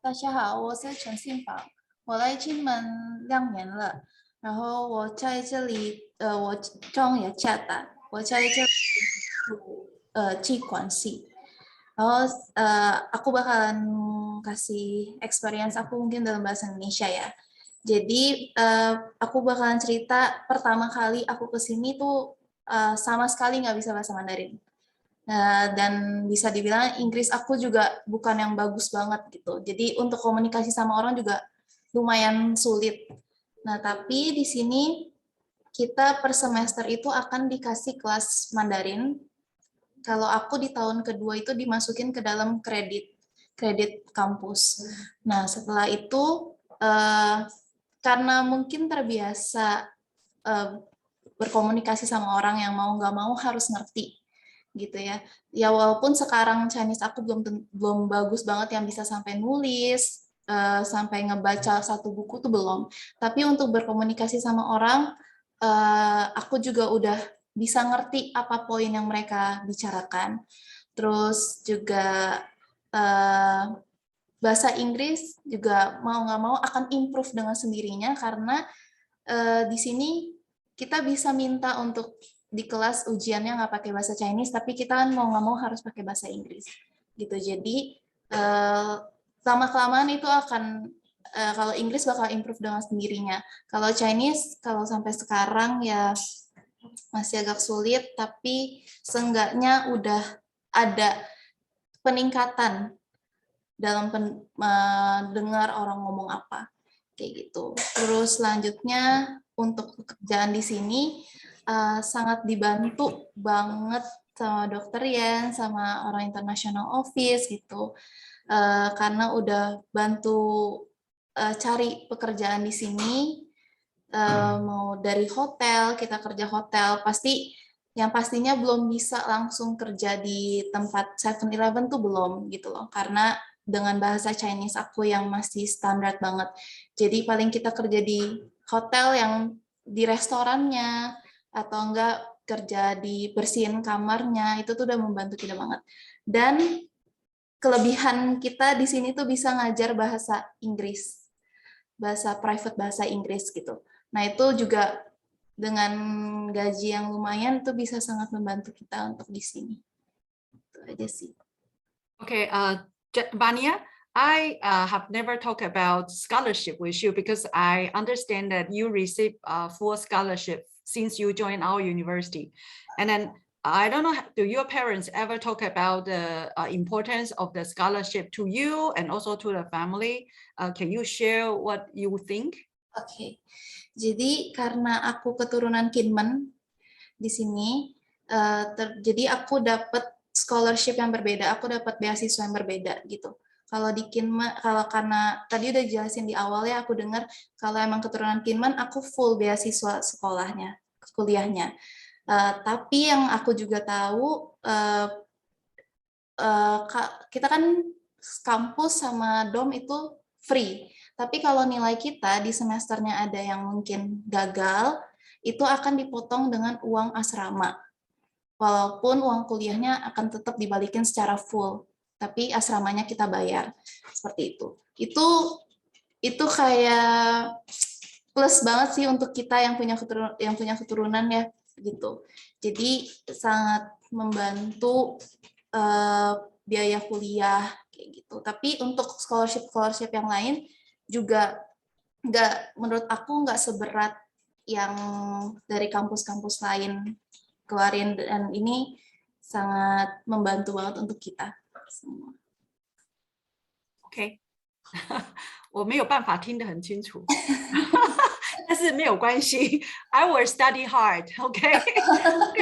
G: 大家好，我是陈信宝，我来金门2年了，然后我在这里，我中也加的，我在这里技管系, aku bakalan kasih experience aku mungkin dalam bahasa Indonesia ya. Jadi aku bakalan cerita pertama kali aku kesini tuh sama sekali nggak bisa bahasa Mandarin. Dan bisa dibilang Inggris aku juga bukan yang bagus banget gitu. Jadi untuk komunikasi sama orang juga lumayan sulit. Nah, tapi di sini kita per semester itu akan dikasih kelas Mandarin. Kalau aku di tahun kedua itu dimasukin ke dalam kredit kampus. Nah, setelah itu karena mungkin terbiasa berkomunikasi sama orang yang mau nggak mau harus ngerti gitu ya. Ya walaupun sekarang Chinese aku belum bagus banget yang bisa sampai nulis, sampai ngebaca satu buku tuh belum. Tapi untuk berkomunikasi sama orang, aku juga udah bisa ngerti apa poin yang mereka bicarakan. Terus juga bahasa Inggris juga mau nggak mau akan improve dengan sendirinya karena di sini kita bisa minta untuk di kelas ujiannya nggak pakai bahasa Chinese, tapi kita kan mau nggak mau harus pakai bahasa Inggris, gitu. Jadi lama-kelamaan itu akan kalau Inggris bakal improve dengan sendirinya. Kalau Chinese, kalau sampai sekarang ya masih agak sulit, tapi seenggaknya udah ada peningkatan dalam mendengar orang ngomong apa, kayak gitu. Terus selanjutnya untuk pekerjaan di sini sangat dibantu banget sama dokter Yen, sama orang international office gitu, karena udah bantu cari pekerjaan di sini, mau dari hotel, kita kerja hotel, yang pastinya belum bisa langsung kerja di tempat 7-Eleven tuh belum gitu loh, karena dengan bahasa Chinese aku yang masih standar banget. Jadi paling kita kerja di hotel yang di restorannya, atau enggak kerja di bersihin kamarnya, itu tuh udah membantu kita banget. Dan kelebihan kita di sini tuh bisa ngajar bahasa Inggris, bahasa private bahasa Inggris gitu. Nah itu juga dengan gaji yang lumayan itu bisa sangat membantu kita untuk di sini. Itu aja sih.
E: Okay, Vania, I have never talked about scholarship with you because I understand that you receive full scholarship since you joined our university. And then I don't know, do your parents ever talk about the importance of the scholarship to you and also to the family? Can you share what you think?
G: Oke, jadi karena aku keturunan Kinmen di sini, jadi aku dapat scholarship yang berbeda, aku dapat beasiswa yang berbeda gitu. Kalau di Kinmen, karena tadi udah jelasin di awal ya, aku dengar kalau emang keturunan Kinmen, aku full beasiswa sekolahnya, kuliahnya. Tapi yang aku juga tahu, kita kan kampus sama dom itu free. Tapi kalau nilai kita di semesternya ada yang mungkin gagal, itu akan dipotong dengan uang asrama. Walaupun uang kuliahnya akan tetap dibalikin secara full, tapi asramanya kita bayar, seperti itu. Itu kayak plus banget sih untuk kita yang punya keturunan ya, gitu. Jadi sangat membantu biaya kuliah kayak gitu. Tapi untuk scholarship yang lain juga menurut aku nggak seberat yang dari kampus-kampus lain keluarin, dan ini sangat membantu banget untuk kita semua.
E: OK， 我没有办法听得很清楚，但是没有关系 ，I will study hard. OK， OK.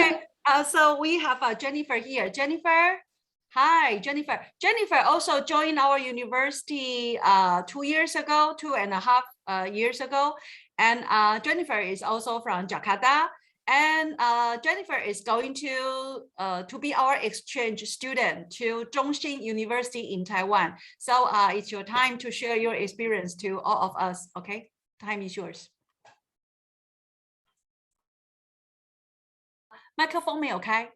E: So we have Jennifer here. Jennifer, hi, Jennifer. Jennifer also joined our university 2 years ago, 2.5 years ago, and Jennifer is also from Jakarta. And Jennifer is going to be our exchange student to Zhongxin University in Taiwan. So it's your time to share your experience to all of us. Okay, time is yours. Microphone 没有开，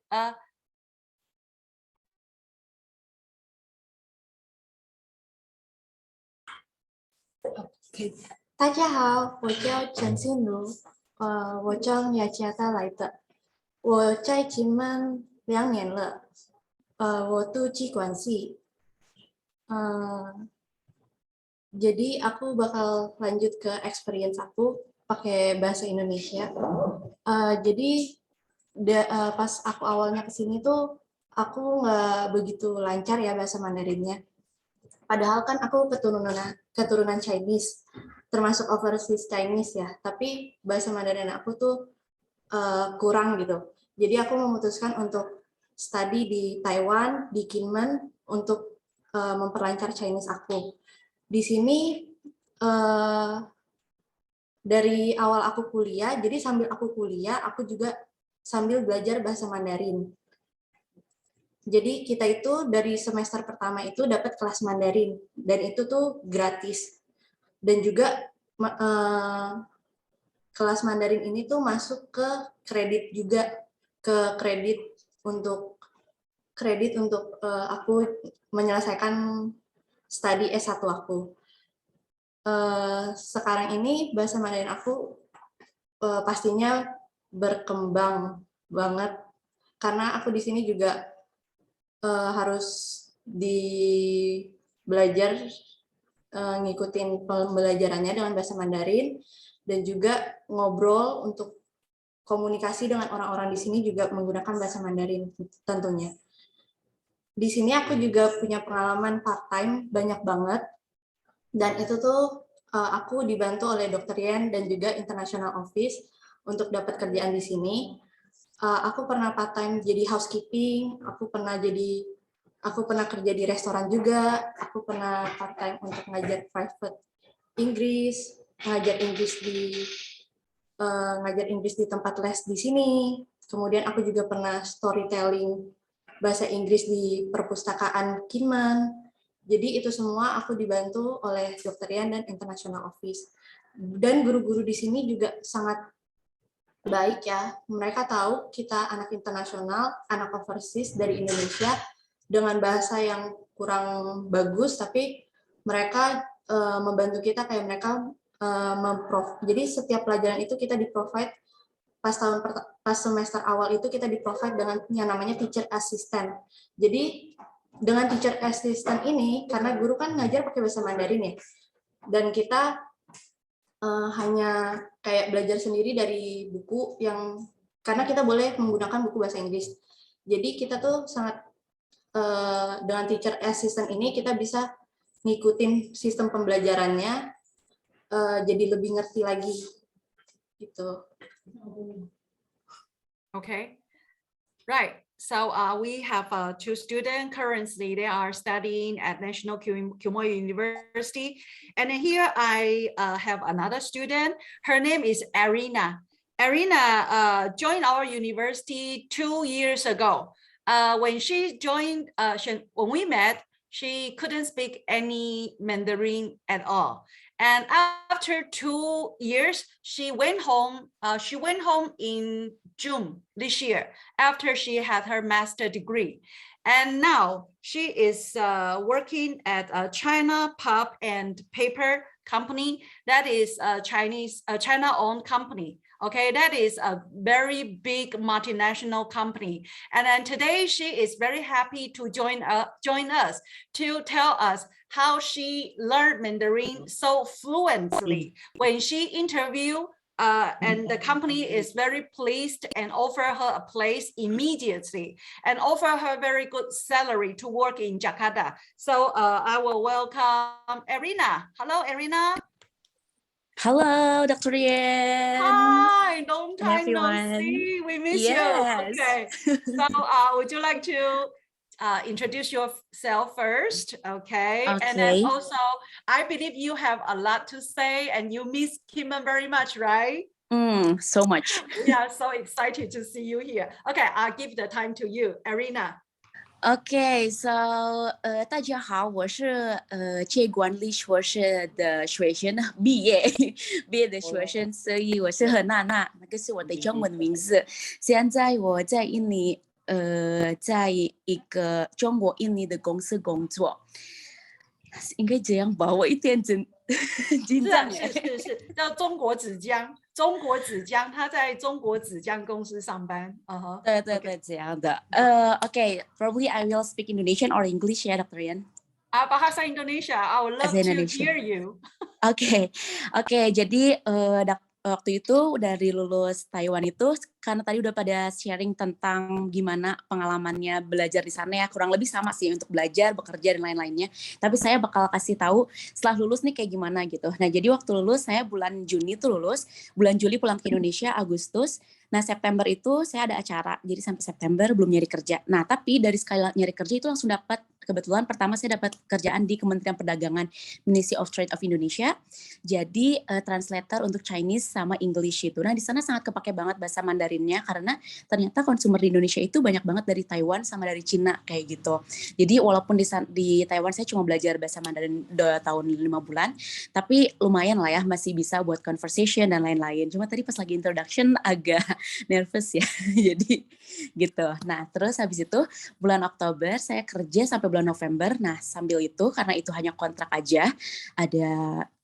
M: 大家好，我叫陈心如，我从雅加达来的，我在金门2年了，我读机管系，jadi aku bakal lanjut ke experience aku pakai bahasa Indonesia. Jadi pas aku awalnya kesini tuh aku nggak begitu lancar ya bahasa Mandarinnya. Padahal kan aku keturunan Chinese, termasuk overseas Chinese ya. Tapi bahasa Mandarin aku tuh kurang gitu. Jadi aku memutuskan untuk study di Taiwan, di Kinmen untuk memperlancar Chinese aku. Di sini dari awal aku kuliah, jadi sambil aku kuliah, aku juga sambil belajar bahasa Mandarin. Jadi kita itu dari semester pertama itu dapat kelas Mandarin dan itu tuh gratis. Dan juga kelas Mandarin ini tuh masuk ke kredit juga, ke kredit untuk aku menyelesaikan studi S1 aku. Sekarang ini bahasa Mandarin aku pastinya berkembang banget karena aku di sini juga harus belajar ngikutin pembelajarannya dengan bahasa Mandarin dan juga ngobrol untuk komunikasi dengan orang-orang di sini juga menggunakan bahasa Mandarin tentunya. Di sini aku juga punya pengalaman part-time banyak banget dan itu tuh aku dibantu oleh Dr. Yen dan juga International Office untuk dapat kerjaan di sini. Aku pernah part-time jadi housekeeping, aku pernah kerja di restoran juga, aku pernah part-time untuk ngajar private Inggris, ngajar Inggris di tempat les di sini. Kemudian aku juga pernah storytelling bahasa Inggris di perpustakaan Kinmen. Jadi itu semua aku dibantu oleh Dr. Yan dan International Office. Dan guru-guru di sini juga sangat baik ya, mereka tahu kita anak internasional, anak overseas dari Indonesia dengan bahasa yang kurang bagus, tapi mereka membantu kita kayak mereka jadi setiap pelajaran itu kita di-provide pas semester awal itu kita di-provide dengan yang namanya teacher assistant. Jadi dengan teacher assistant ini karena guru kan ngajar pakai bahasa Mandarin ya, dan kita hanya kayak belajar sendiri dari buku yang karena kita boleh menggunakan buku bahasa Inggris. Jadi kita tuh sangat dengan teacher assistant ini kita bisa ngikutin sistem pembelajarannya jadi lebih ngerti lagi gitu.
E: Okay, right. So we have 2 students currently. They are studying at National Quemoy University. And here I have another student. Her name is Arina. Arina joined our university 2 years ago. When she joined, when we met, she couldn't speak any Mandarin at all. And after 2 years, she went home. She went home in June this year after she had her master's degree. And now she is working at a China Pulp and Paper company. That is a China-owned company. Okay, that is a very big multinational company. And then today she is very happy to join us to tell us how she learned Mandarin so fluently. When she interviewed, and the company is very pleased and offer her a place immediately and offer her very good salary to work in Jakarta. So I will welcome Arina. Hello, Arina.
N: Hello, Dr. Yen.
E: Hi, long time no
N: everyone.
E: see. We miss
N: Yes.
E: you. Okay. So would you like to introduce yourself first? Okay. And then
N: Okay.
E: also, I believe you have a lot to say and you miss Kinmen very much, right?
N: So much.
E: We are so excited to see you here. Okay, I'll give the time to you, Arena.
N: Okay, so 大家好，我是借管理学士的学生，毕业的学生，所以我是何娜娜，那个是我的中文名字。现在我在印尼，在一个中国印尼的公司工作，应该这样吧？我一点紧张。
E: 是，叫中国纸浆，他在中国纸浆公司上班。
N: 对，这样的。Okay, probably I will speak Indonesian or English ya, Dr. Yan.
E: Bahasa Indonesia, I would love to hear you.
N: Oke, jadi waktu itu dari lulus Taiwan itu karena tadi udah pada sharing tentang gimana pengalamannya belajar di sana ya, kurang lebih sama sih untuk belajar, bekerja dan lain-lainnya. Tapi saya bakal kasih tahu setelah lulus nih kayak gimana gitu. Nah, jadi waktu lulus saya bulan Juni tuh lulus, bulan Juli pulang ke Indonesia, Agustus. Nah, September itu saya ada acara, jadi sampai September belum nyari kerja. Nah, tapi dari sekali nyari kerja itu langsung dapat, kebetulan pertama saya dapat kerjaan di Kementerian Perdagangan Ministry of Trade of Indonesia. Jadi translator untuk Chinese sama English itu. Nah, di sana sangat kepake banget bahasa Mandarinnya karena ternyata konsumer di Indonesia itu banyak banget dari Taiwan sama dari Cina kayak gitu. Jadi walaupun di Taiwan saya cuma belajar bahasa Mandarin 2 tahun 5 bulan, tapi lumayan lah ya, masih bisa buat conversation dan lain-lain. Cuma tadi pas lagi introduction agak nervous ya. Jadi gitu. Nah, terus habis itu bulan Oktober saya kerja sampai bulan November. Nah, sambil itu karena itu hanya kontrak aja, ada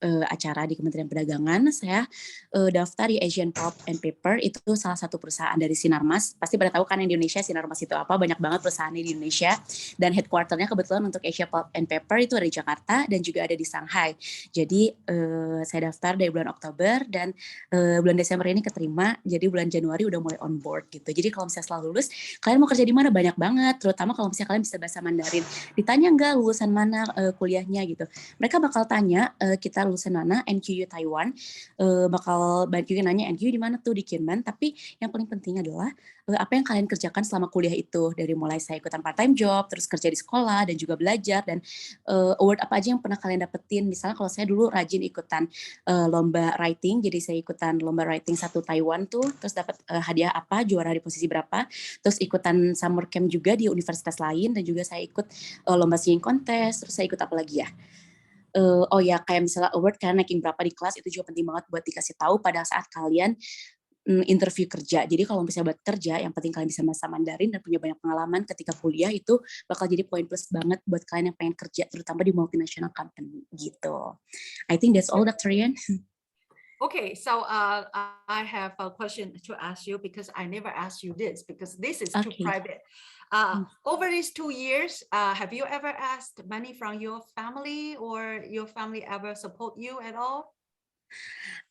N: acara di Kementerian Perdagangan, saya daftar di Asian Pulp and Paper, itu salah satu perusahaan dari Sinarmas. Pasti pada tahu kan di Indonesia Sinarmas itu apa, banyak banget perusahaan di Indonesia, dan headquarternya kebetulan untuk Asia Pulp and Paper itu ada di Jakarta dan juga ada di Shanghai. Jadi saya daftar dari bulan Oktober dan bulan Desember ini keterima, jadi bulan Januari udah mulai on board gitu. Jadi kalau misalnya setelah lulus, kalian mau kerja di mana? Banyak banget, terutama kalau misalnya kalian bisa bahasa Mandarin. Ditanya nggak lulusan mana kuliahnya gitu. Mereka bakal tanya kita lulusan mana, NQU Taiwan, bakal banyak juga nanya NQU di mana tuh, di Kinmen. Tapi yang paling penting adalah apa yang kalian kerjakan selama kuliah itu, dari mulai saya ikutan part time job, terus kerja di sekolah dan juga belajar, dan award apa aja yang pernah kalian dapetin. Misalnya kalau saya dulu rajin ikutan lomba writing, jadi saya ikutan lomba writing 1 Taiwan tuh, terus dapat hadiah apa, juara di posisi berapa, terus ikutan summer camp juga di universitas lain, dan juga saya ikut lomba singing contest, terus saya ikut apa lagi ya? Oh ya, kayak misalnya award karena ranking berapa di kelas, itu juga penting banget buat dikasih tahu pada saat kalian interview kerja. Jadi kalau misalnya buat kerja, yang penting kalian bisa bahasa Mandarin dan punya banyak pengalaman ketika kuliah, itu bakal jadi poin plus banget buat kalian yang pengen kerja, terutama di multinational company gitu. I think that's all, Dr. Yan.
E: Okay, so I have a question to ask you because I never asked you this because this is too private. Over these 2 years, have you ever asked money from your family, or your family ever support you at all?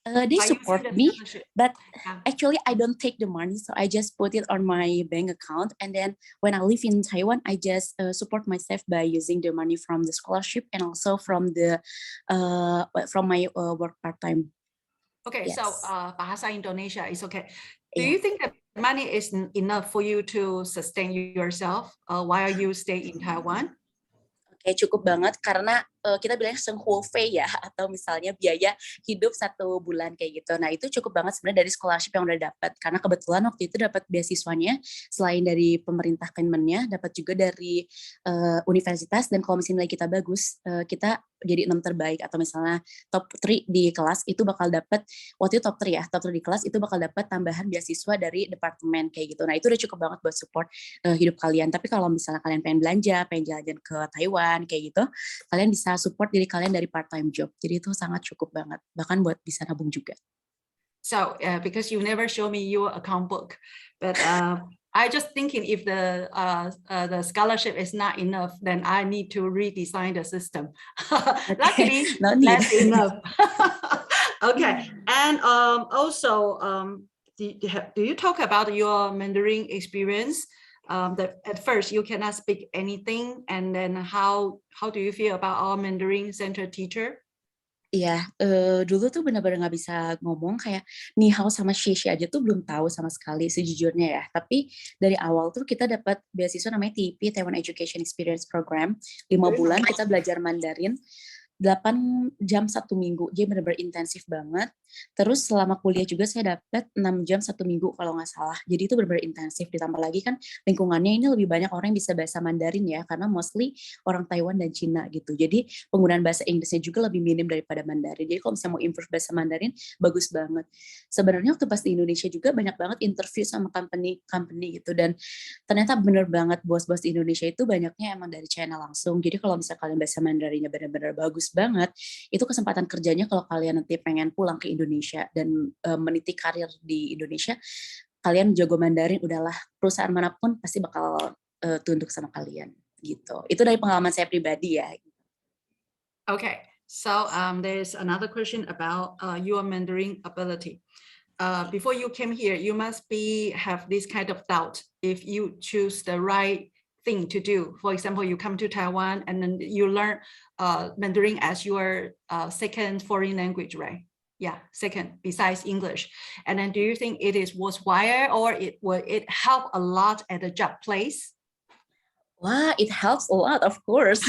N: They support me, but actually I don't take the money, so I just put it on my bank account, and then when I live in Taiwan, I just support myself by using the money from the scholarship and also from the from my work part time.
E: Okay, yes. So bahasa Indonesia is okay. Do you think that money is enough for you to sustain yourself while you stay in Taiwan?
N: Oke, cukup banget karena kita bilangnya senghuofei ya, atau misalnya biaya hidup 1 bulan kayak gitu. Nah, itu cukup banget sebenarnya dari scholarship yang udah dapat, karena kebetulan waktu itu dapat beasiswanya selain dari pemerintah Kemennya, dapat juga dari universitas, dan kalau misalnya kita bagus, kita jadi 6 terbaik atau misalnya top 3 di kelas, itu bakal dapat, waktu itu top 3 ya, top 3 di kelas itu bakal dapat tambahan beasiswa dari departemen kayak gitu. Nah, itu udah cukup banget buat support hidup kalian. Tapi kalau misalnya kalian pengen belanja, pengen jalan-jalan ke Taiwan kayak gitu, kalian bisa support diri kalian dari part time job. Jadi itu sangat cukup banget, bahkan buat bisa nabung juga.
E: So because you never show me your account book, but I just thinking if the scholarship is not enough, then I need to redesign the system. Luckily, that's enough. Okay, and also do you talk about your Mandarin experience? That at first you cannot speak anything, and then how do you feel about our Mandarin Center teacher?
N: Iya, dulu tuh benar-benar nggak bisa ngomong, kayak ni hao sama xie xie aja tuh belum tahu sama sekali sejujurnya ya. Tapi dari awal tuh kita dapat beasiswa namanya TEP, Taiwan Education Experience Program, 5 bulan kita belajar Mandarin. 8 jam 1 minggu, jadi benar-benar intensif banget. Terus selama kuliah juga saya dapat 6 jam 1 minggu kalau nggak salah. Jadi itu benar-benar intensif, ditambah lagi kan lingkungannya ini lebih banyak orang yang bisa bahasa Mandarin ya, karena mostly orang Taiwan dan Cina gitu. Jadi penggunaan bahasa Inggrisnya juga lebih minim daripada Mandarin. Jadi kalau misalnya mau improve bahasa Mandarin, bagus banget. Sebenarnya waktu pas di Indonesia juga banyak banget interview sama company gitu, dan ternyata bener banget bos-bos di Indonesia itu banyaknya emang dari China langsung. Jadi kalau misalnya kalian bahasa Mandarinnya benar-benar bagus banget, itu kesempatan kerjanya kalau kalian nanti pengen pulang ke Indonesia dan meniti karir di Indonesia, kalian jago Mandarin, udahlah perusahaan manapun pasti bakal tunduk sama kalian gitu. Itu dari pengalaman saya pribadi ya.
E: Okay, so there's another question about your Mandarin ability. Before you came here, you must have this kind of doubt if you choose the right thing to do. For example, you come to Taiwan and then you learn Mandarin as your second foreign language, right? Yeah, second besides English. And then do you think it is worthwhile, or will it help a lot at the job place?
N: Wow, it helps a lot, of course.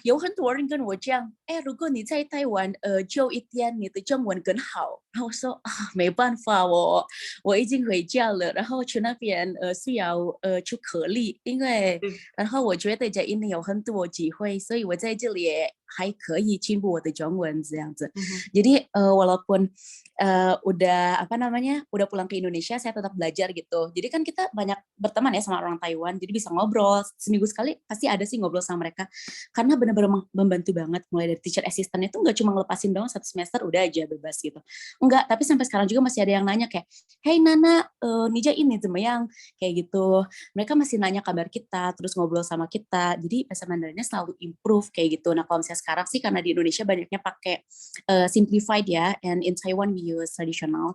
N: 有很多人跟我讲，如果你在台湾久一点，你的中文更好。然后我说没办法，我已经回家了，然后去那边需要去颗粒，然后我觉得在印尼有很多机会，所以我在这里还可以进步我的中文这样子。Jadi walaupun udah pulang ke Indonesia, saya tetap belajar gitu. Jadi kan kita banyak berteman ya sama orang Taiwan, jadi bisa ngobrol seminggu sekali, pasti ada sih ngobrol sama mereka. Karena benar-benar membantu banget, mulai dari teacher assistant itu nggak cuma ngelepasin doang 1 semester udah aja bebas gitu. Enggak, tapi sampai sekarang juga masih ada yang nanya kayak, hey Nana, Nija ini yang kayak gitu. Mereka masih nanya kabar kita, terus ngobrol sama kita. Jadi bahasa Mandarinnya selalu improve kayak gitu. Nah kalau misalnya sekarang sih karena di Indonesia banyaknya pakai simplified ya, and in Taiwan we use traditional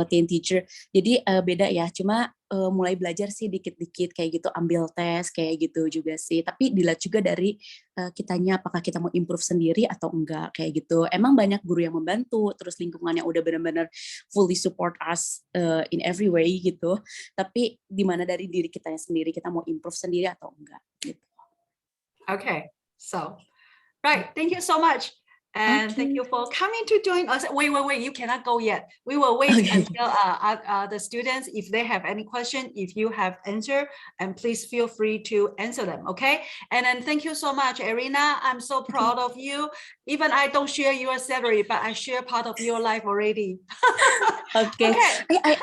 N: teen teacher. Jadi beda ya, cuma mulai belajar sih dikit-dikit kayak gitu, ambil tes kayak gitu juga sih. Tapi dilihat juga dari kitanya apakah kita mau improve sendiri atau enggak kayak gitu. Emang banyak guru yang membantu, terus lingkungannya udah benar-benar fully support us in every way gitu. Tapi dimana dari diri kitanya sendiri, kita mau improve sendiri atau enggak gitu.
E: Okay, so right, thank you so much. And thank you for coming to join us. Wait, you cannot go yet. We will wait until the students, if they have any question, if you have answer, and please feel free to answer them, okay? And then thank you so much, Irina. I'm so proud of you. Even I don't share your salary, but I share part of your life already.
N: Okay.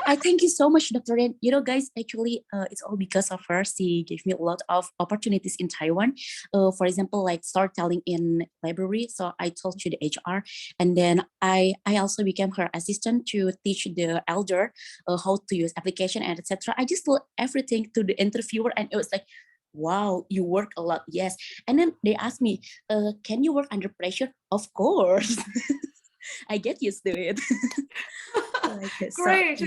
N: I thank you so much, Dr. Ren. You know, guys, actually, it's all because of her. She gave me a lot of opportunities in Taiwan. For example, like storytelling in library. So I told you the HR, and then I also became her assistant to teach the elder how to use application and etc. I just told everything to the interviewer, and it was like, wow, you work a lot. Yes. And then they asked me, can you work under pressure? Of course. I get used to it.
E: Great.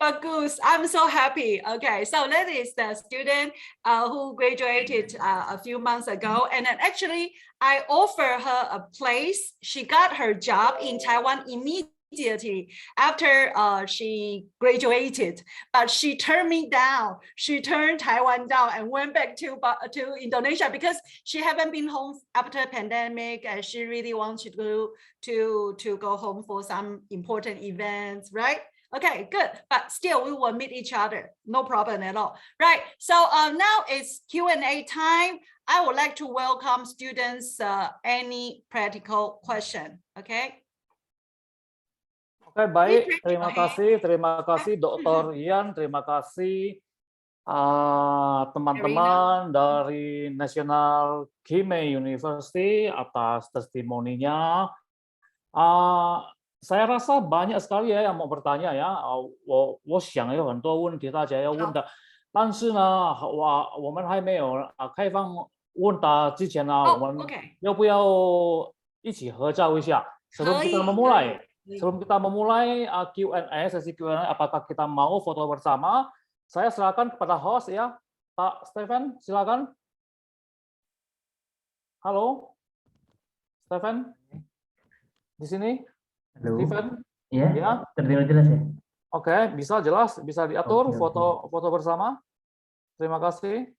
E: Bagus. I'm so happy. Okay, so that is the student who graduated a few months ago, and then actually I offered her a place. She got her job in Taiwan immediately after she graduated, but she turned me down. She turned Taiwan down and went back to Indonesia because she haven't been home after pandemic, and she really wanted to go home for some important events, right? Okay, good. But still, we will meet each other. No problem at all. Right. So now it's Q&A time. I would like to welcome students. Any practical question? Okay.
A: Oke, baik. Terima kasih Dr. Ian. Terima kasih teman-teman dari National Kimei University atas testimoninya. Saya rasa banyak sekali ya yang mau bertanya ya。我想有很多问题大家要问的，但是呢，我们还没有开放问答之前呢，我们要不要一起合照一下？Sebelum kita memulai Q&A, sesi Q&A, apakah kita mau foto bersama? Saya silakan kepada host ya, Pak Stephen, silakan. Halo, Stephen, di sini?
O: Halo.
A: Stephen?
O: Ya, terdengar jelas ya?
A: Oke, bisa jelas, bisa diatur foto bersama. Terima kasih.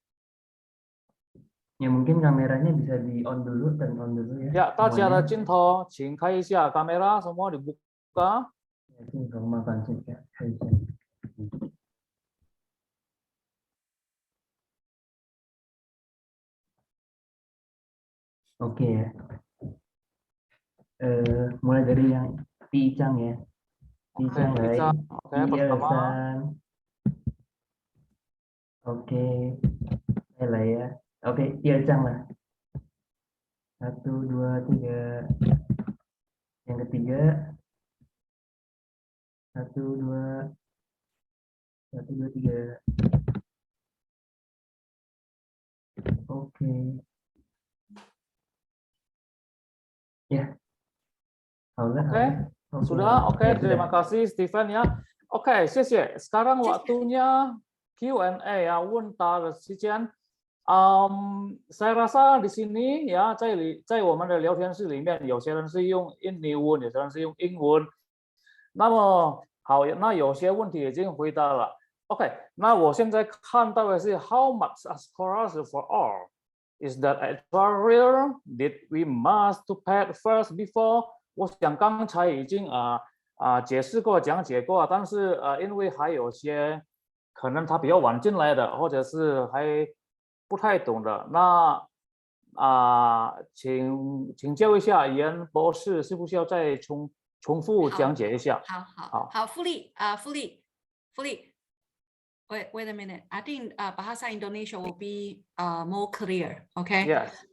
O: Ya mungkin kameranya bisa di on dulu, turn on dulu ya.
A: Ya, 大家的
O: semuanya.
A: 镜头请开一下 kamera semua dibuka.
O: Ya, 镜头麻烦请开一下。Oke ya. Mulai dari yang Ticang ya. Ticang
A: Oke,
O: baik.
A: Ticang. Oke, pertama.
O: Ilsan. Oke. Ella ya. Oke, Ilcang lah. 1, 2, 3. Yang ketiga. 1, 2. 1, 2, 3. Oke. Ya.
A: Oke, sudah. Oke, terima kasih Steven ya. Oke, 谢谢. Sekarang waktunya Q&A 呀，问答的时间。saya rasa di sini ya，在我们的聊天室里面，有些人是用印尼文，有些人是用英文。那么好，那有些问题已经回答了。OK， 那我现在看到的是 How much a scholarship for all? Is that actuarial? Did we must to pay first before? 我想刚才已经解释过、讲解过，但是因为还有些可能他比较晚进来的，或者是还不太懂的，那请教一下严博士，是不是要再重复讲解一下？
E: 好，傅立，Wait a minute. I think Bahasa Indonesia will be more clear. Okay.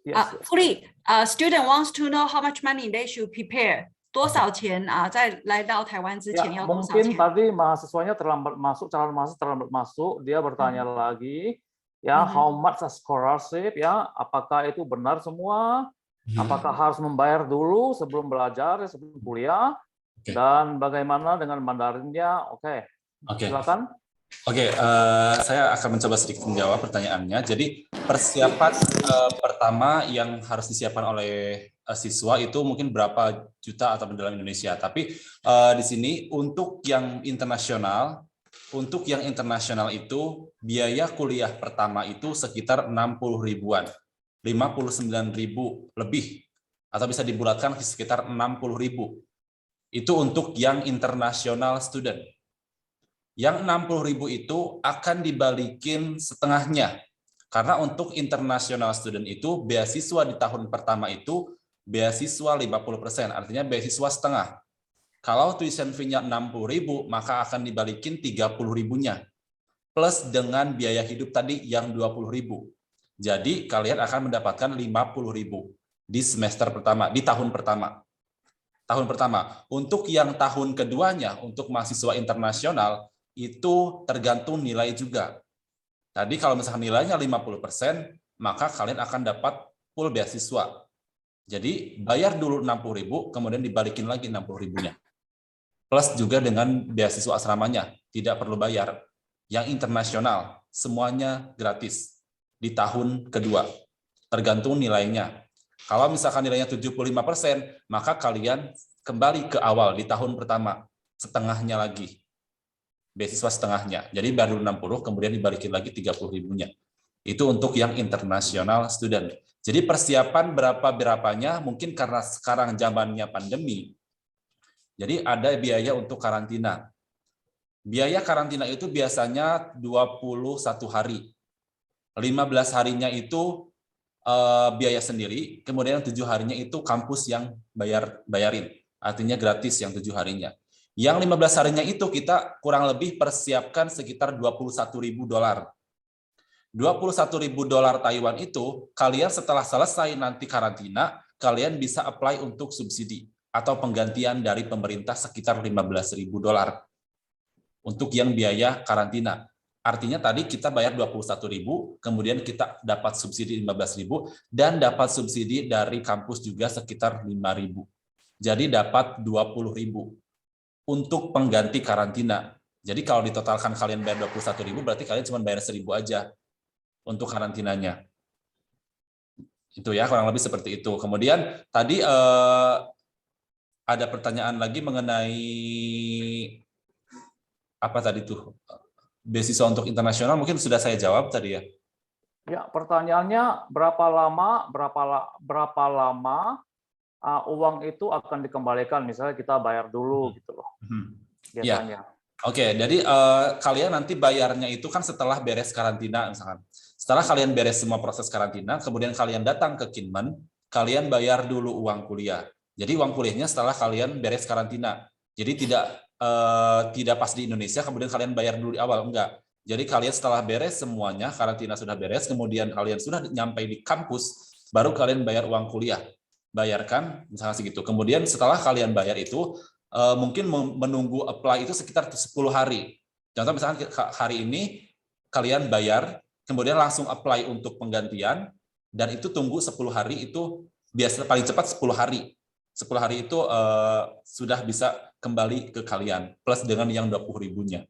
A: Yes.
E: 傅立，student wants to know how much money they should prepare. 多少钱在来到台湾之前要多少钱？
A: Mungkin tadi mahasiswanya terlambat masuk, calon mahasiswa terlambat masuk, dia bertanya lagi, ya how much a scholarship, ya apakah itu benar semua? Apakah harus membayar dulu sebelum belajar, sebelum kuliah? Dan bagaimana dengan Mandarinnya? Oke. Silakan.
K: Oke, saya akan mencoba sedikit menjawab pertanyaannya. Jadi persiapan pertama yang harus disiapkan oleh siswa itu mungkin berapa juta atau dalam Indonesia. Tapi di sini untuk yang internasional itu biaya kuliah pertama itu sekitar 60 ribuan, 59.000 lebih, atau bisa dibulatkan sekitar 60.000. Itu untuk yang international student. Yang 60.000 itu akan dibalikin setengahnya. Karena untuk international student itu beasiswa di tahun pertama itu beasiswa 50%, artinya beasiswa setengah. Kalau tuition fee-nya 60.000, maka akan dibalikin 30.000-nya. Plus dengan biaya hidup tadi yang 20.000. Jadi kalian akan mendapatkan 50.000 di semester pertama, di tahun pertama. Untuk yang tahun keduanya, untuk mahasiswa internasional, itu tergantung nilai juga. Tadi kalau misalkan nilainya 50%, maka kalian akan dapat full beasiswa. Jadi bayar dulu 60.000, kemudian dibalikin lagi 60.000-nya. Plus juga dengan beasiswa asramanya, tidak perlu bayar. Yang internasional, semuanya gratis di tahun kedua. Tergantung nilainya. Kalau misalkan nilainya 75%, maka kalian kembali ke awal di tahun pertama, setengahnya lagi. Beasiswa setengahnya. Jadi baru 60, kemudian dibalikin lagi 30.000-nya. Itu untuk yang international student. Jadi persiapan berapanya mungkin karena sekarang zamannya pandemi. Jadi ada biaya untuk karantina. Biaya karantina itu biasanya 21 hari. 15 harinya itu biaya sendiri, kemudian 7 harinya itu kampus yang bayarin. Artinya gratis yang 7 harinya. Yang 15 harinya itu kita kurang lebih persiapkan sekitar $21.000. $21.000 Taiwan itu kalian setelah selesai nanti karantina, kalian bisa apply untuk subsidi atau penggantian dari pemerintah sekitar $15.000 untuk yang biaya karantina. Artinya tadi kita bayar 21.000, kemudian kita dapat subsidi 15.000 dan dapat subsidi dari kampus juga sekitar 5.000. Jadi dapat 20.000 untuk pengganti karantina. Jadi kalau ditotalkan kalian bayar 21.000, berarti kalian cuma bayar 1.000 aja untuk karantinanya. Itu ya, kurang lebih seperti itu. Kemudian tadi ada pertanyaan lagi mengenai apa tadi tuh? Beasiswa untuk internasional mungkin sudah saya jawab tadi ya.
A: Ya, pertanyaannya berapa lama uang itu akan dikembalikan? Misalnya kita bayar dulu gitu loh. Biasanya.
K: Oke, jadi kalian nanti bayarnya itu kan setelah beres karantina misalkan. Setelah kalian beres semua proses karantina, kemudian kalian datang ke Kinmen, kalian bayar dulu uang kuliah. Jadi uang kuliahnya setelah kalian beres karantina. Jadi tidak pas di Indonesia kemudian kalian bayar dulu di awal, enggak. Jadi kalian setelah beres semuanya, karantina sudah beres, kemudian kalian sudah nyampe di kampus, baru kalian bayar uang kuliah. Bayarkan misalnya segitu. Kemudian setelah kalian bayar itu mungkin menunggu apply itu sekitar 10 hari. Contoh misalnya hari ini kalian bayar, kemudian langsung apply untuk penggantian, dan itu tunggu 10 hari itu biasa paling cepat 10 hari. 10 hari itu sudah bisa kembali ke kalian, plus dengan yang 20.000-nya.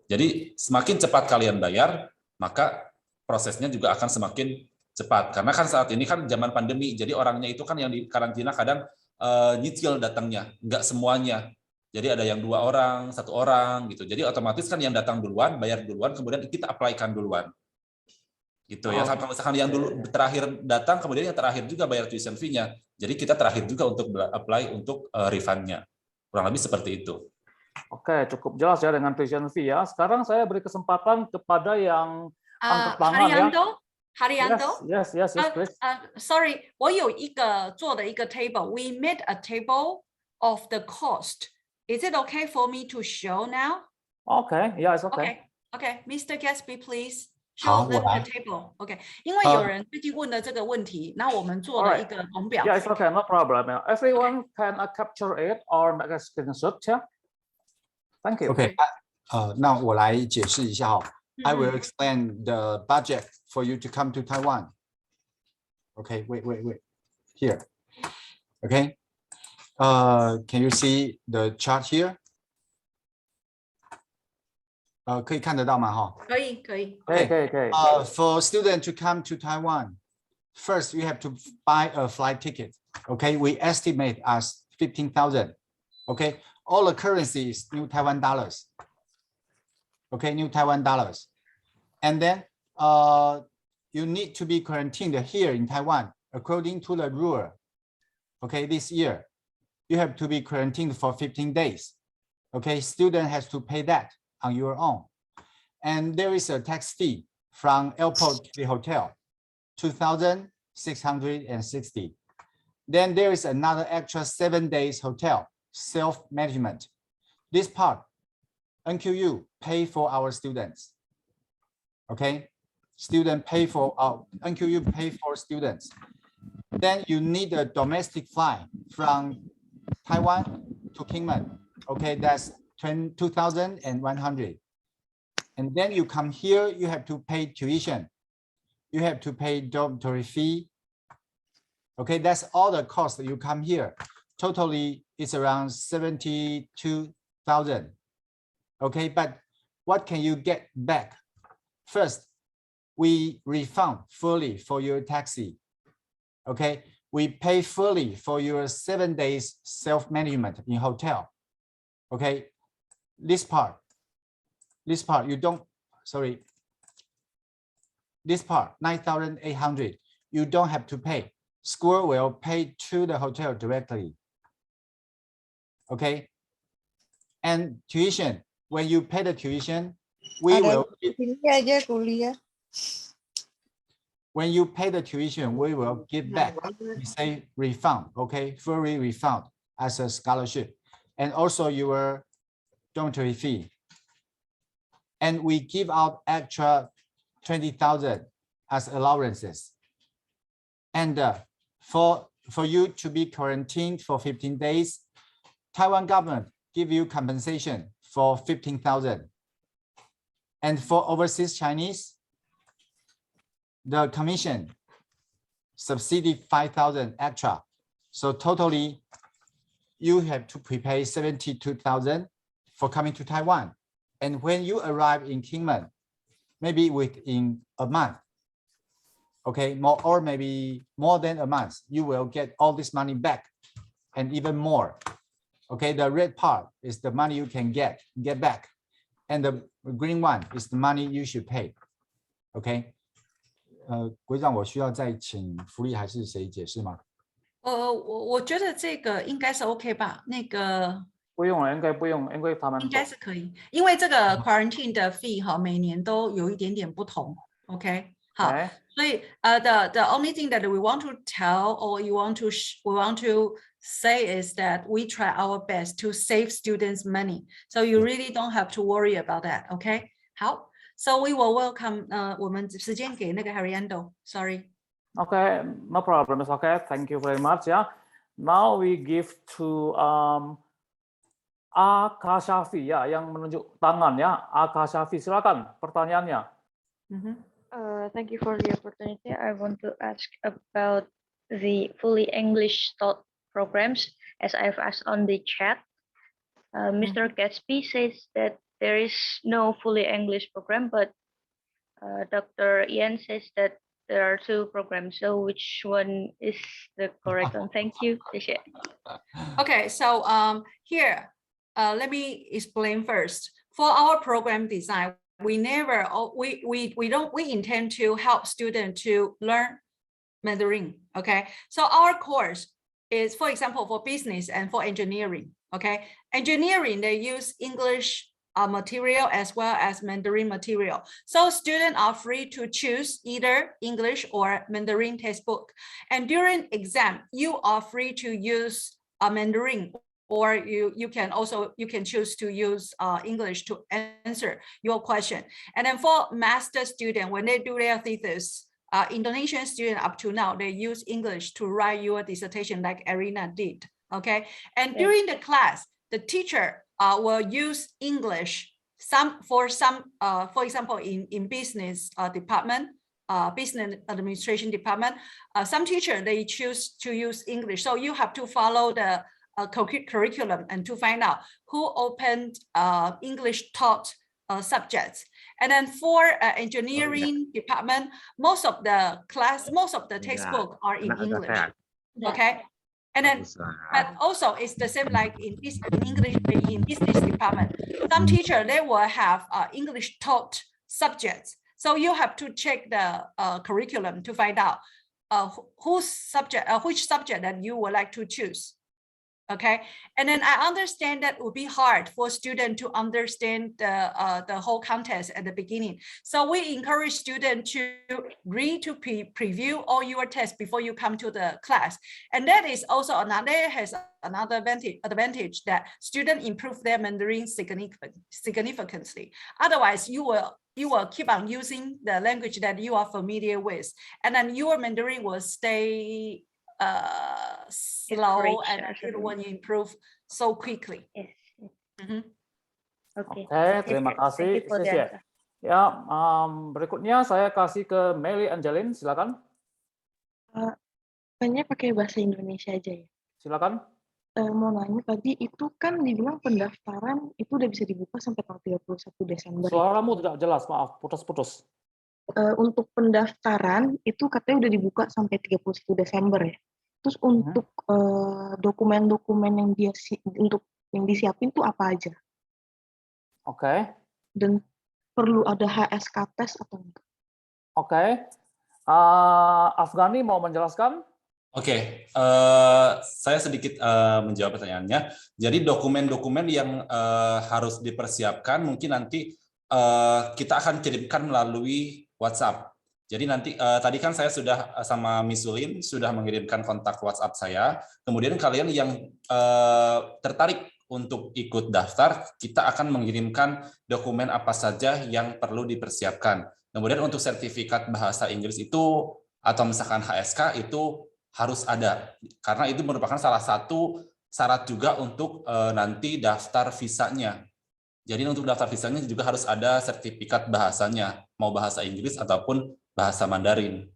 K: Jadi semakin cepat kalian bayar, maka prosesnya juga akan semakin cepat. Karena kan saat ini kan zaman pandemi, jadi orangnya itu kan yang di karantina kadang nyicil datangnya, nggak semuanya. Jadi ada yang 2 orang, 1 orang gitu. Jadi otomatis kan yang datang duluan, bayar duluan, kemudian kita apply-kan duluan. Gitu ya. Kalau misalkan yang dulu terakhir datang, kemudian yang terakhir juga bayar tuition fee-nya. Jadi kita terakhir juga untuk apply untuk refund-nya. Kurang lebih seperti itu.
A: Oke, cukup jelas ya dengan tuition fee ya. Sekarang saya beri kesempatan kepada yang angkat tangan ya.
E: Haryanto?
A: Yes, please.
E: Sorry, 我有一个做的一个 table. We made a table of the cost. Is it okay for me to show now?
A: Okay, yeah, it's okay.
E: Okay, Mr. Gatsby, please
F: 好，
E: show
F: 我
E: them
F: 来
E: the table. Okay, 因为有人最近问了这个问题，那我们做了一个图表。
A: Yeah, it's okay, no problem. Everyone can capture it or make a screenshot. Yeah. Thank you.
F: OK，那我来解释一下哈。I will explain the budget for you to come to Taiwan. Okay, wait. Here. Okay. Can you see the chart here? 可以看得到吗？哈。
E: 可以。
F: For student to come to Taiwan, first you have to buy a flight ticket. Okay, we estimate as 15,000. Okay, all the currency is New Taiwan dollars. Okay, New Taiwan dollars. And then you need to be quarantined here in Taiwan according to the rule. Okay, this year you have to be quarantined for 15 days. Okay, student has to pay that on your own. And there is a tax fee from airport to the hotel, 2,660. Then there is another extra 7 days hotel, self-management. This part, NQU pay for our students. Okay, student pay for NQU pay for students. Then you need a domestic flight from Taiwan to Kinmen. Okay, that's 2,100. And then you come here, you have to pay tuition. You have to pay dormitory fee. Okay, that's all the costs that you come here. Totally, it's around 72,000. Okay, but what can you get back? First, we refund fully for your taxi. Okay, we pay fully for your 7 days self-management in hotel. Okay, this part you don't, sorry, this part 9,800 you don't have to pay. School will pay to the hotel directly. Okay, and tuition, when you pay the tuition, we will when you pay the tuition, we will give back, we say refund, okay, fully refund as a scholarship, and also your dormitory fee. And we give out extra 20,000 as allowances. And for you to be quarantined for 15 days, Taiwan government give you compensation for 15,000. And for overseas Chinese, the commission subsidy 5,000 extra. So totally, you have to prepay 72,000 for coming to Taiwan. And when you arrive in Kinmen, maybe within a month, okay, more or maybe more than a month, you will get all this money back and even more. Okay, the red part is the money you can get back, and the green one is the money you should pay. Okay, 馆长，我需要再请福利还是谁解释吗？
E: 我觉得这个应该是 OK 吧，那个
A: 不用了，应该不用，因为他们
E: 应该是可以，因为这个 quarantine 的 fee 哈，每年都有一点点不同。OK， 好，所以the only thing that we want to tell or we want to say is that we try our best to save students money, so you really don't have to worry about that. OK， 好。So we will welcome 我们时间给那个 Heriando. Sorry.
A: Okay, no problem. It's okay. Thank you very much. Yeah. Now we give to Aka Shafi ya, yang menunjuk tangan ya. Aka Shafi, silakan pertanyaannya.
P: Thank you for the opportunity. I want to ask about the fully English taught programs, as I've asked on the chat. Mr. Gatsby says that there is no fully English program, but Dr. Ian says that there are 2 programs. So which one is the correct one? Thank you.
E: Okay, so here, let me explain first. For our program design, we intend to help students to learn Mandarin. Okay, so our course is, for example, for business and for engineering. Okay, engineering, they use English material as well as Mandarin material. So students are free to choose either English or Mandarin textbook. And during exam, you are free to use Mandarin, or you can choose to use English to answer your question. And then for master student, when they do their thesis, Indonesian student up to now, they use English to write your dissertation like Arina did. Okay, and during the class, the teacher will use English for example, in business department, business administration department, some teacher, they choose to use English. So you have to follow the curriculum and to find out who opened English taught subjects. And then for engineering department, most of the textbook are in English. Okay. And then, but also it's the same like in English in business department. Some teacher, they will have English taught subjects. So you have to check the curriculum to find out which subject that you would like to choose. Okay, and then I understand that would be hard for students to understand the whole context at the beginning. So we encourage students to read, to preview all your tests before you come to the class. And that is also another advantage that students improve their Mandarin significantly. Otherwise, you will keep on using the language that you are familiar with, and then your Mandarin will stay slow and it won't improve so quickly.
A: Oke, terima kasih. Ya, berikutnya saya kasih ke Meli Angelin, silakan.
Q: Tanya pakai bahasa Indonesia aja ya.
A: Silakan.
Q: Mau nanya tadi itu kan dibilang pendaftaran itu udah bisa dibuka sampai tanggal 31 Desember.
A: Suaramu tidak jelas, maaf, putus-putus.
Q: Untuk pendaftaran itu katanya udah dibuka sampai 31 Desember ya. Terus untuk dokumen-dokumen yang yang disiapin tuh apa aja?
A: Oke.
Q: Dan perlu ada HSK tes atau enggak?
A: Oke. Afghani mau menjelaskan?
K: Oke, saya sedikit menjawab pertanyaannya. Jadi dokumen-dokumen yang harus dipersiapkan mungkin nanti kita akan kirimkan melalui WhatsApp. Jadi nanti tadi kan saya sudah sama Miss Sulin sudah mengirimkan kontak WhatsApp saya. Kemudian kalian yang tertarik untuk ikut daftar, kita akan mengirimkan dokumen apa saja yang perlu dipersiapkan. Kemudian untuk sertifikat bahasa Inggris itu atau misalkan HSK itu harus ada, karena itu merupakan salah satu syarat juga untuk nanti daftar visanya. Jadi untuk daftar visanya juga harus ada sertifikat bahasanya, mau bahasa Inggris ataupun bahasa Mandarin.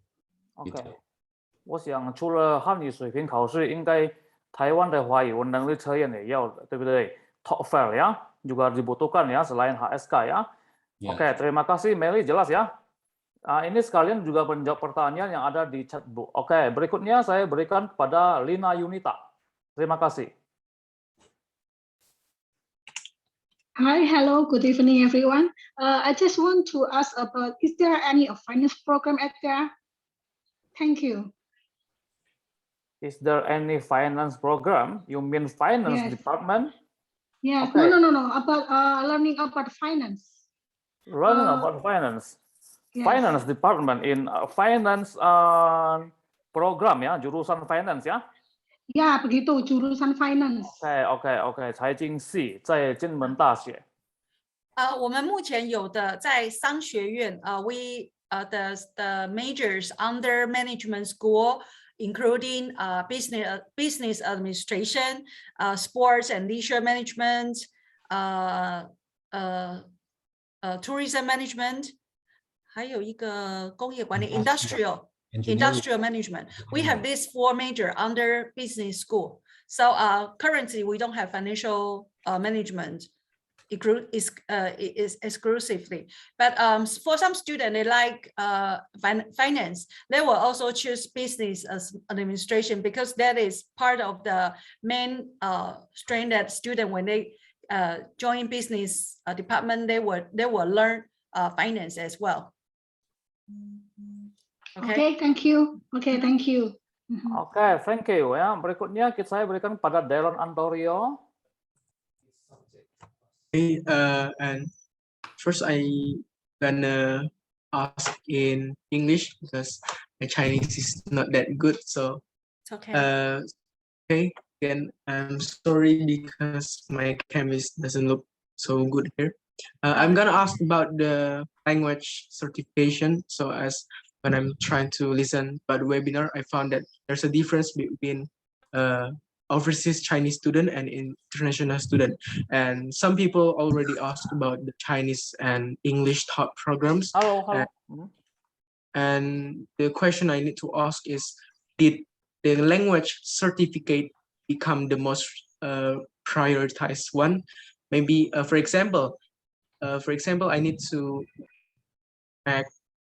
A: 我想除了汉语水平考试，应该台湾的华语文能力测验也要，对不对 ？TOEFL ya juga dibutuhkan ya selain HSK ya. Oke, terima kasih Meli, jelas ya. Ini sekalian juga menjawab pertanyaan yang ada di chatbook. Oke, berikutnya saya berikan kepada Lina Yunita. Terima kasih.
R: Hi, hello, good evening, everyone. I just want to ask about, is there any finance program at there? Thank you.
A: Is there any finance program? You mean finance
R: Yes.
A: department?
R: Yes.
A: Okay.
R: No. About learning about finance.
A: Learning about finance.
R: Yes.
A: Finance department in finance program ya, jurusan finance ya.
R: Ya, begitu jurusan finance.
A: OK，财经系在金门大学。
E: 我们目前有的在商学院，we the majors under management school, including business administration, sports and leisure management, tourism management, 还有一个工业管理 industrial management. We have these 4 major under business school. So currently we don't have financial management is exclusively, but for some students they like finance, they will also choose business as administration because that is part of the main strength that student when they join business department they will learn finance as well.
R: Okay, thank you. Okay, thank you.
A: Oke, thank you ya. Berikutnya saya berikan pada Daron Antorio.
S: Okay, and first I gonna ask in English because my Chinese is not that good. So
E: it's okay.
S: Okay, again, I'm sorry because my chemist doesn't look so good here. I'm gonna ask about the language certification. So as when I'm trying to listen about the webinar, I found that there's a difference between overseas Chinese student and international student. And some people already asked about the Chinese and English taught programs.
A: Hello.
S: And the question I need to ask is, did the language certificate become the most prioritized one? Maybe, for example, I need to make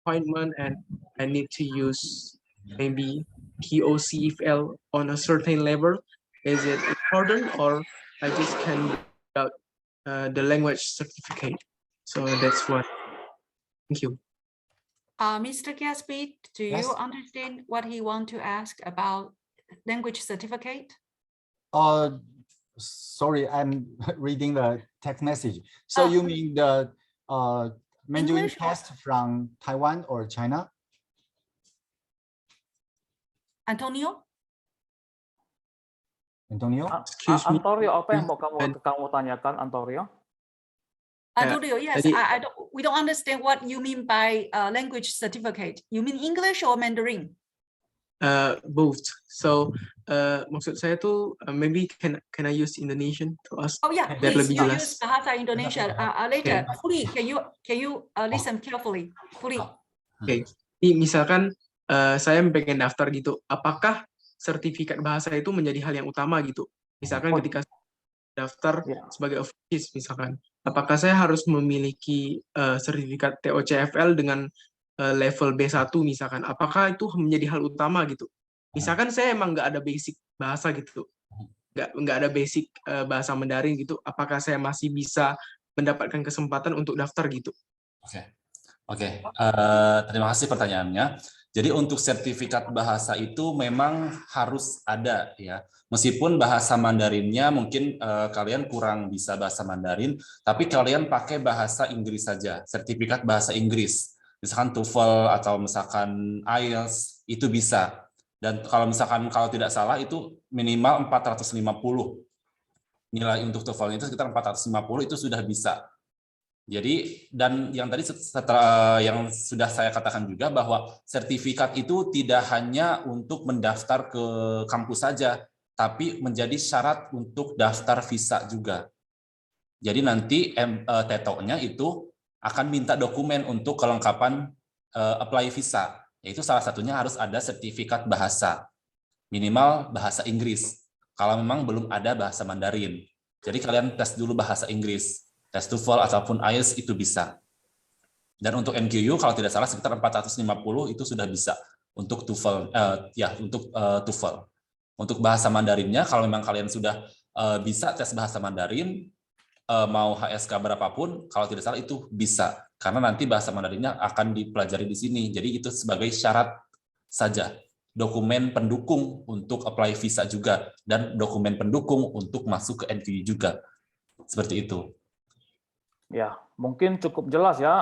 S: appointment and I need to use maybe TOCFL on a certain level. Is it important, or I just can get the language certificate? So that's what. Thank you.
E: Mr. Gatsby, do you understand what he want to ask about language certificate?
F: Sorry, I'm reading the text message. So you mean the Mandarin test from Taiwan or China?
E: Antonio?
S: Excuse me.
A: Antorio, apa yang mau kamu tanyakan, Antorio?
E: Antonio, yes, we don't understand what you mean by language certificate. You mean English or Mandarin?
S: Both. So maksud saya tuh maybe can I use Indonesian to ask?
E: Oh yeah,
S: biar
E: please
S: lebih jelas.
E: use bahasa Indonesia later.
S: Okay.
E: Fully, can you listen carefully? Fully.
S: Oke. Misalkan saya pengen daftar gitu, apakah sertifikat bahasa itu menjadi hal yang utama gitu? Misalkan ketika daftar sebagai overseas misalkan, apakah saya harus memiliki sertifikat TOCFL dengan level B1 misalkan? Apakah itu menjadi hal utama gitu? Misalkan saya emang nggak ada basic bahasa gitu, nggak ada basic bahasa Mandarin gitu, apakah saya masih bisa mendapatkan kesempatan untuk daftar gitu?
K: Oke. Terima kasih pertanyaannya. Jadi untuk sertifikat bahasa itu memang harus ada ya. Meskipun bahasa Mandarinnya mungkin kalian kurang bisa bahasa Mandarin, tapi kalian pakai bahasa Inggris saja, sertifikat bahasa Inggris. Misalkan TOEFL atau misalkan IELTS itu bisa. Dan kalau tidak salah itu minimal 450. Nilai untuk TOEFL itu sekitar 450 itu sudah bisa. Jadi, dan yang tadi yang sudah saya katakan juga bahwa sertifikat itu tidak hanya untuk mendaftar ke kampus saja, tapi menjadi syarat untuk daftar visa juga. Jadi nanti TETO-nya itu akan minta dokumen untuk kelengkapan apply visa. Yaitu salah satunya harus ada sertifikat bahasa, minimal bahasa Inggris. Kalau memang belum ada bahasa Mandarin. Jadi kalian tes dulu bahasa Inggris. Tes TOEFL ataupun IELTS itu bisa. Dan untuk NQU kalau tidak salah sekitar 450 itu sudah bisa untuk TOEFL TOEFL. Untuk bahasa Mandarinnya kalau memang kalian sudah bisa tes bahasa Mandarin mau HSK berapapun kalau tidak salah itu bisa karena nanti bahasa Mandarinnya akan dipelajari di sini. Jadi itu sebagai syarat saja. Dokumen pendukung untuk apply visa juga, dan dokumen pendukung untuk masuk ke NQU juga. Seperti itu.
A: Ya, mungkin cukup jelas ya,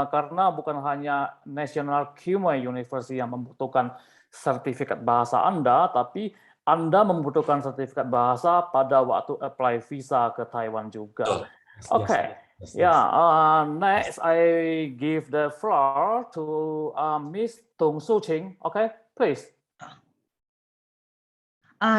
A: karena bukan hanya National Qumai University yang membutuhkan sertifikat bahasa Anda, tapi Anda membutuhkan sertifikat bahasa pada waktu apply visa ke Taiwan juga. Okay, yeah. Next, I give the floor to Miss Tung Su Qing. Okay, please.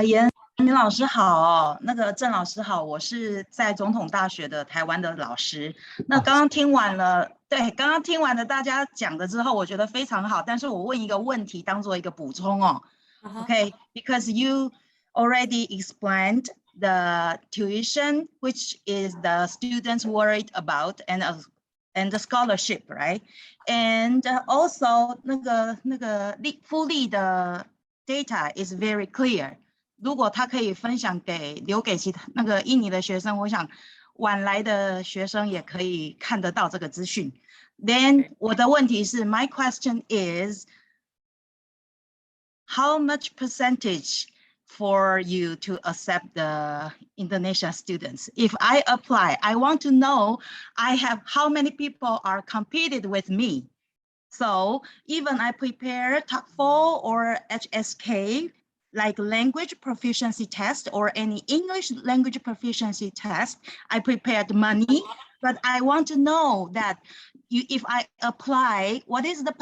T: 严明老师好，那个郑老师好，我是在总统大学的台湾的老师。那刚刚听完了，对，刚刚听完了大家讲的之后，我觉得非常好。但是我问一个问题，当做一个补充哦。Okay, because you already explained the tuition, which is the students worried about, and the scholarship, right? And also 那个复利的 data is very clear. 如果他可以分享留给其他那个印尼的学生，我想晚来的学生也可以看得到这个资讯。Then 我的问题是 ，my question is, how much percentage for you to accept the Indonesian students? If I apply, I want to know I have how many people are competed with me. So even I prepare TOEFL or HSK, like language proficiency test or any English language proficiency test, I prepared money, but I want to know that if I apply, what is the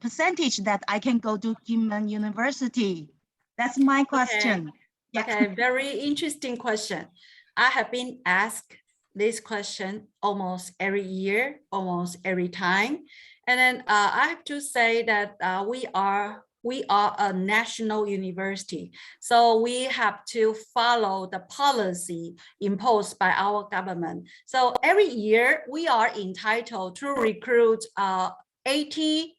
T: percentage that I can go to Kinmen University? That's my question.
E: Okay, very interesting question. I have been asked this question almost every year, almost every time. And then I have to say that we are a national university. So we have to follow the policy imposed by our government. So every year we are entitled to recruit 80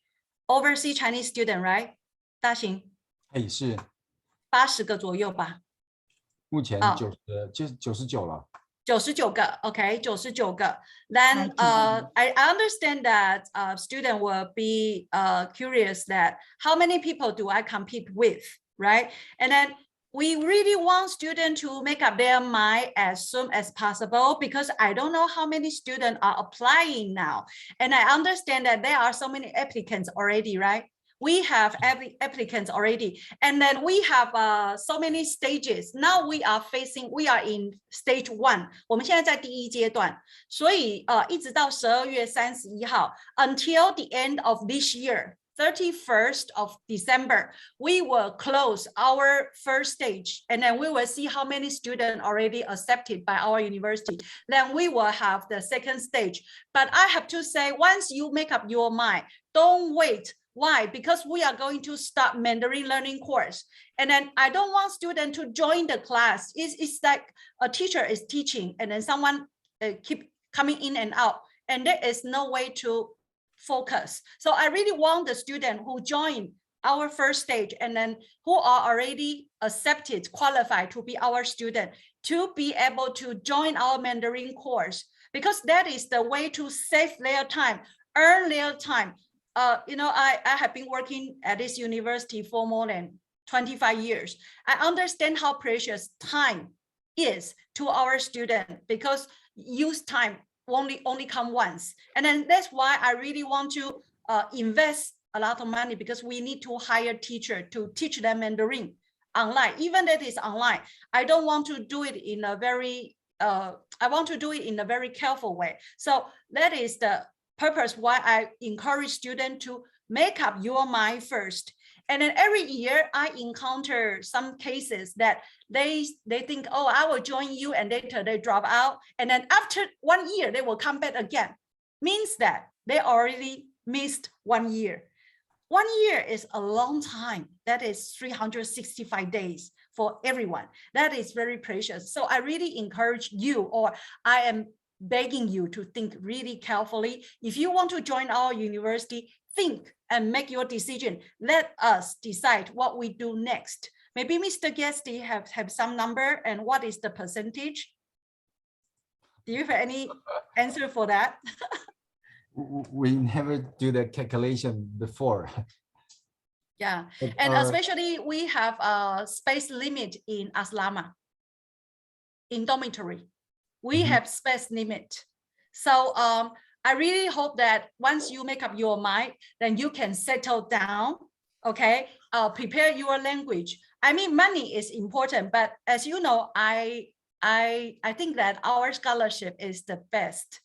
E: overseas Chinese students, right? 大型
F: 是
E: 80个左右吧。
F: 目前99了。
E: 99个 ，OK， 99个。Then I understand that student will be curious that how many people do I compete with, right? And then we really want students to make up their mind as soon as possible because I don't know how many students are applying now. And I understand that there are so many applicants already, right? We have every applicants already, and then we have so many stages. Now we are in stage 1. 我们现在在第1阶段，所以一直到12月31号 until the end of this year, 31st of December, we will close our first stage, and then we will see how many students already accepted by our university. Then we will have the second stage. But I have to say, once you make up your mind, don't wait. Why? Because we are going to start Mandarin learning course. And then I don't want students to join the class. It's like a teacher is teaching and then someone keep coming in and out. And there is no way to focus. So I really want the student who join our first stage and then who are already accepted, qualified to be our student, to be able to join our Mandarin course. Because that is the way to save their time, earn their time. I have been working at this university for more than 25 years. I understand how precious time is to our students because use time only come once. And then that's why I really want to invest a lot of money because we need to hire teachers to teach them Mandarin online. Even that is online, I don't want to do it in a very, I want to do it in a very careful way. So that is the purpose why I encourage students to make up your mind first. And then every year I encounter some cases that they think, oh, I will join you, and later they drop out. And then after 1 year, they will come back again. Means that they already missed 1 year. 1 year is a long time. That is 365 days for everyone. That is very precious. So I really encourage you, or I am begging you to think really carefully. If you want to join our university, think and make your decision. Let us decide what we do next. Maybe Mr. Guesty have some number, and what is the percentage? Do you have any answer for that?
F: We never do the calculation before.
E: Yeah,
F: But,
E: and especially we have a space limit in asrama, in dormitory. We have space limit. So I really hope that once you make up your mind, then you can settle down, okay? Prepare your language. I mean, money is important, but as you know, I think that our scholarship is the best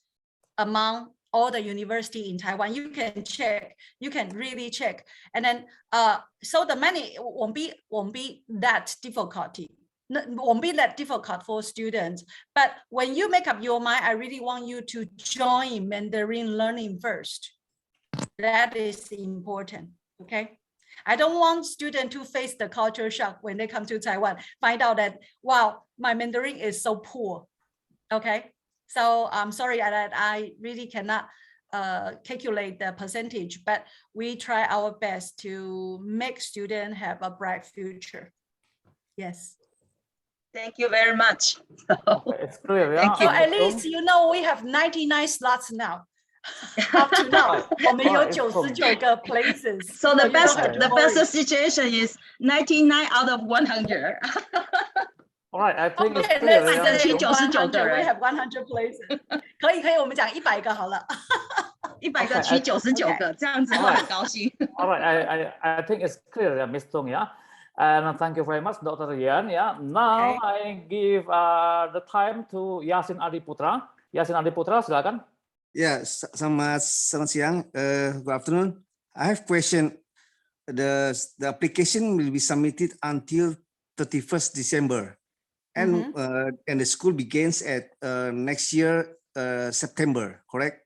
E: among all the university in Taiwan. You can check, you can really check. And then, so the money won't be that difficulty. Won't be that difficult for students. But when you make up your mind, I really want you to join Mandarin learning first. That is important, okay? I don't want students to face the culture shock when they come to Taiwan, find out that, wow, my Mandarin is so poor, okay? So I'm sorry that I really cannot calculate the percentage, but we try our best to make students have a bright future. Yes.
T: Thank you very much.
A: It's clear, yeah.
T: Thank you.
E: So at least you know we have 99 slots now. Up to now, 我们有99个 places.
T: So the
E: you don't have to worry.
T: best situation is 99 out of 100.
A: All right, I think it's
E: Okay,
A: clear,
E: let's
A: yeah.
E: say
T: 99个
E: 100, we
T: 人
E: have 100 places. 可以，我们讲100个好了。
T: 100个取99个，这样子会很高兴。
A: All right, I think it's clear, yeah, Ms. Tung, yeah. And thank you very much, Dr. Yan. Yeah. Now I give the time to Yasin Adiputra. Yasin Adiputra, silakan.
U: Ya, selamat siang. Good afternoon. I have question. The application will be submitted until 31st December, and the school begins at next year September, correct?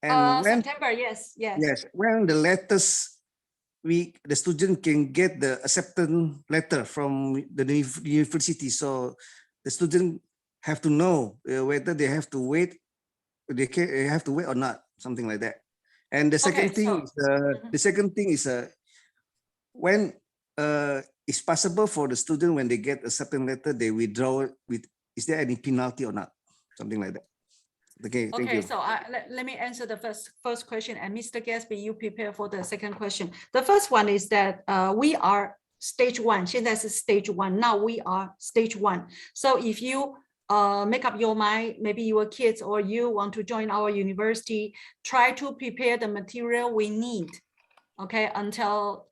U: And when,
E: September, yes.
U: Yes. When the latest the student can get the acceptance letter from the university, so the student have to know whether they have to wait. They have to wait or not, something like that. And the second thing is when it's possible for the student when they get a acceptance letter, they withdraw with. Is there any penalty or not, something like that? Okay, thank you.
E: So let me answer the first question, and Mr. Gatsby, you prepare for the second question. The first one is that we are stage 1. 现在是 stage 1. Now we are stage 1. So if you make up your mind, maybe your kids or you want to join our university, try to prepare the material we need, okay, until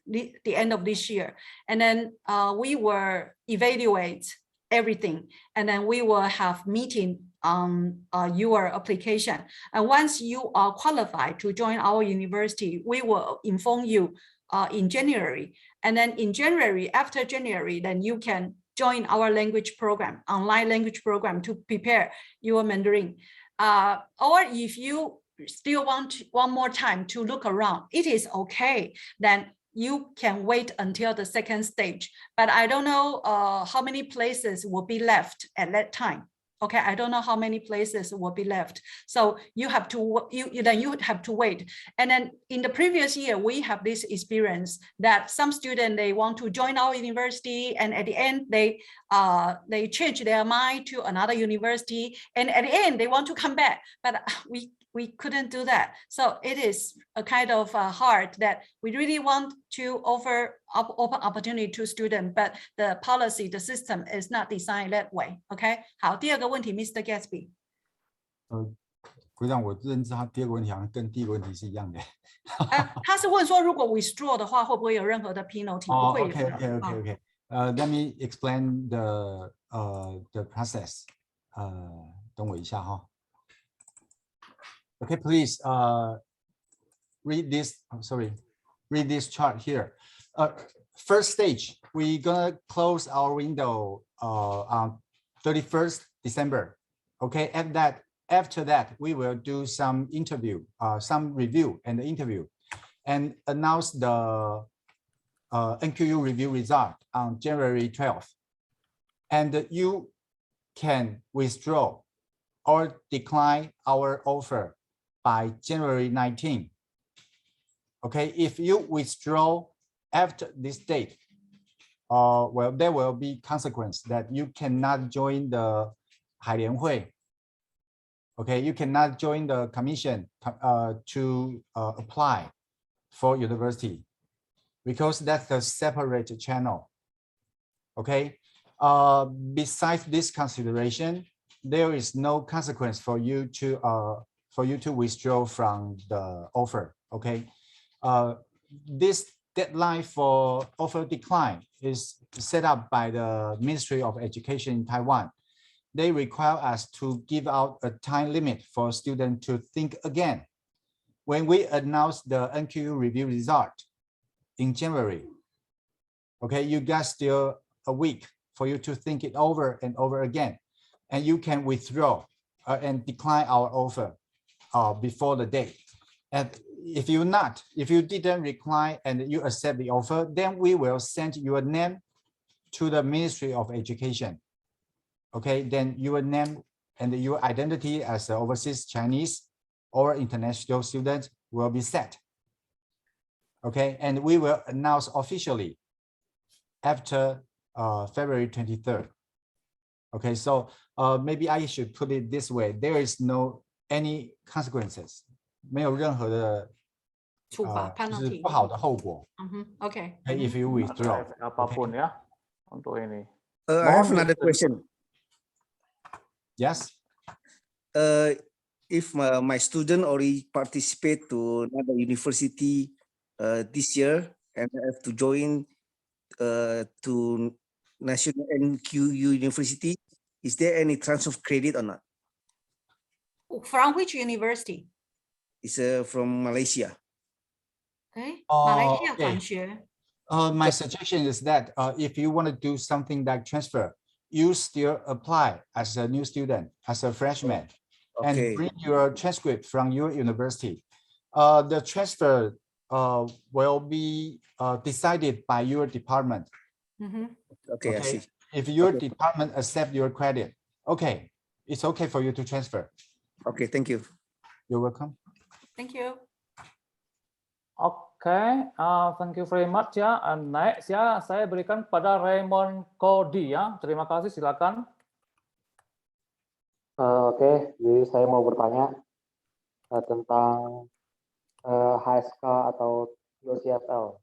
E: the end of this year. And then we will evaluate everything, and then we will have meeting on your application. And once you are qualified to join our university, we will inform you in January. And then in January, after January, then you can join our language program, online language program, to prepare your Mandarin. Or if you still want one more time to look around, it is okay. Then you can wait until the second stage. But I don't know how many places will be left at that time. Okay, I don't know how many places will be left. So you have to you have to wait. And then in the previous year, we have this experience that some students, they want to join our university, and at the end they change their mind to another university, and at the end they want to come back, but we couldn't do that. So it is a kind of hard that we really want to offer open opportunity to students, but the policy, the system is not designed that way. Okay. 好，第二个问题 ，Mr. Gatsby。
F: 会让我认知他第二个问题好像跟第一个问题是一样的。
E: 他是问说，如果 withdraw 的话，会不会有任何的 penalty？ 不会有。
F: Okay. Let me explain the process. 等我一下哈。Okay, please read this. Read this chart here. First stage, we're gonna close our window on 31st December. Okay, after that, we will do some interview, some review and interview, and announce the NQU review result on January 12th. And you can withdraw or decline our offer by January 19. Okay, if you withdraw after this date, well, there will be consequence that you cannot join the 海联会. Okay, you cannot join the commission to apply for university. because that's a separate channel. Okay. Besides this consideration, there is no consequence for you to withdraw from the offer. Okay. This deadline for offer decline is set up by the Ministry of Education in Taiwan. They require us to give out a time limit for students to think again. When we announce the NQU review result in January, okay, you got still a week for you to think it over and over again, and you can withdraw and decline our offer before the date. And if you didn't decline and you accept the offer, then we will send your name to the Ministry of Education. Okay, then your name and your identity as an overseas Chinese or international student will be set. Okay, and we will announce officially after February 23rd. Okay, so maybe I should put it this way: there is no any consequences. 没有任何的
E: 处罚
F: 就是不好的后果。
E: Okay.
F: If you withdraw.
A: Apapun ya untuk ini.
U: I have another question.
F: Yes.
U: If my student already participate to another university this year and I have to join to National NQU University, is there any transfer of credit or not?
E: From which university?
U: It's from Malaysia.
E: Okay. Malaysia 转
F: Okay.
E: 学.
F: My suggestion is that if you want to do something like transfer, you still apply as a new student, as a freshman, and bring your transcript from your university. The transfer will be decided by your department.
U: Okay, I see.
F: If your department accept your credit, okay, it's okay for you to transfer.
U: Okay, thank you.
F: You're welcome.
E: Thank you.
A: Oke, thank you very much ya. Next ya, saya berikan pada Raymond Cody ya. Terima kasih, silakan.
B: Oke, jadi saya mau bertanya tentang HSK atau CFL.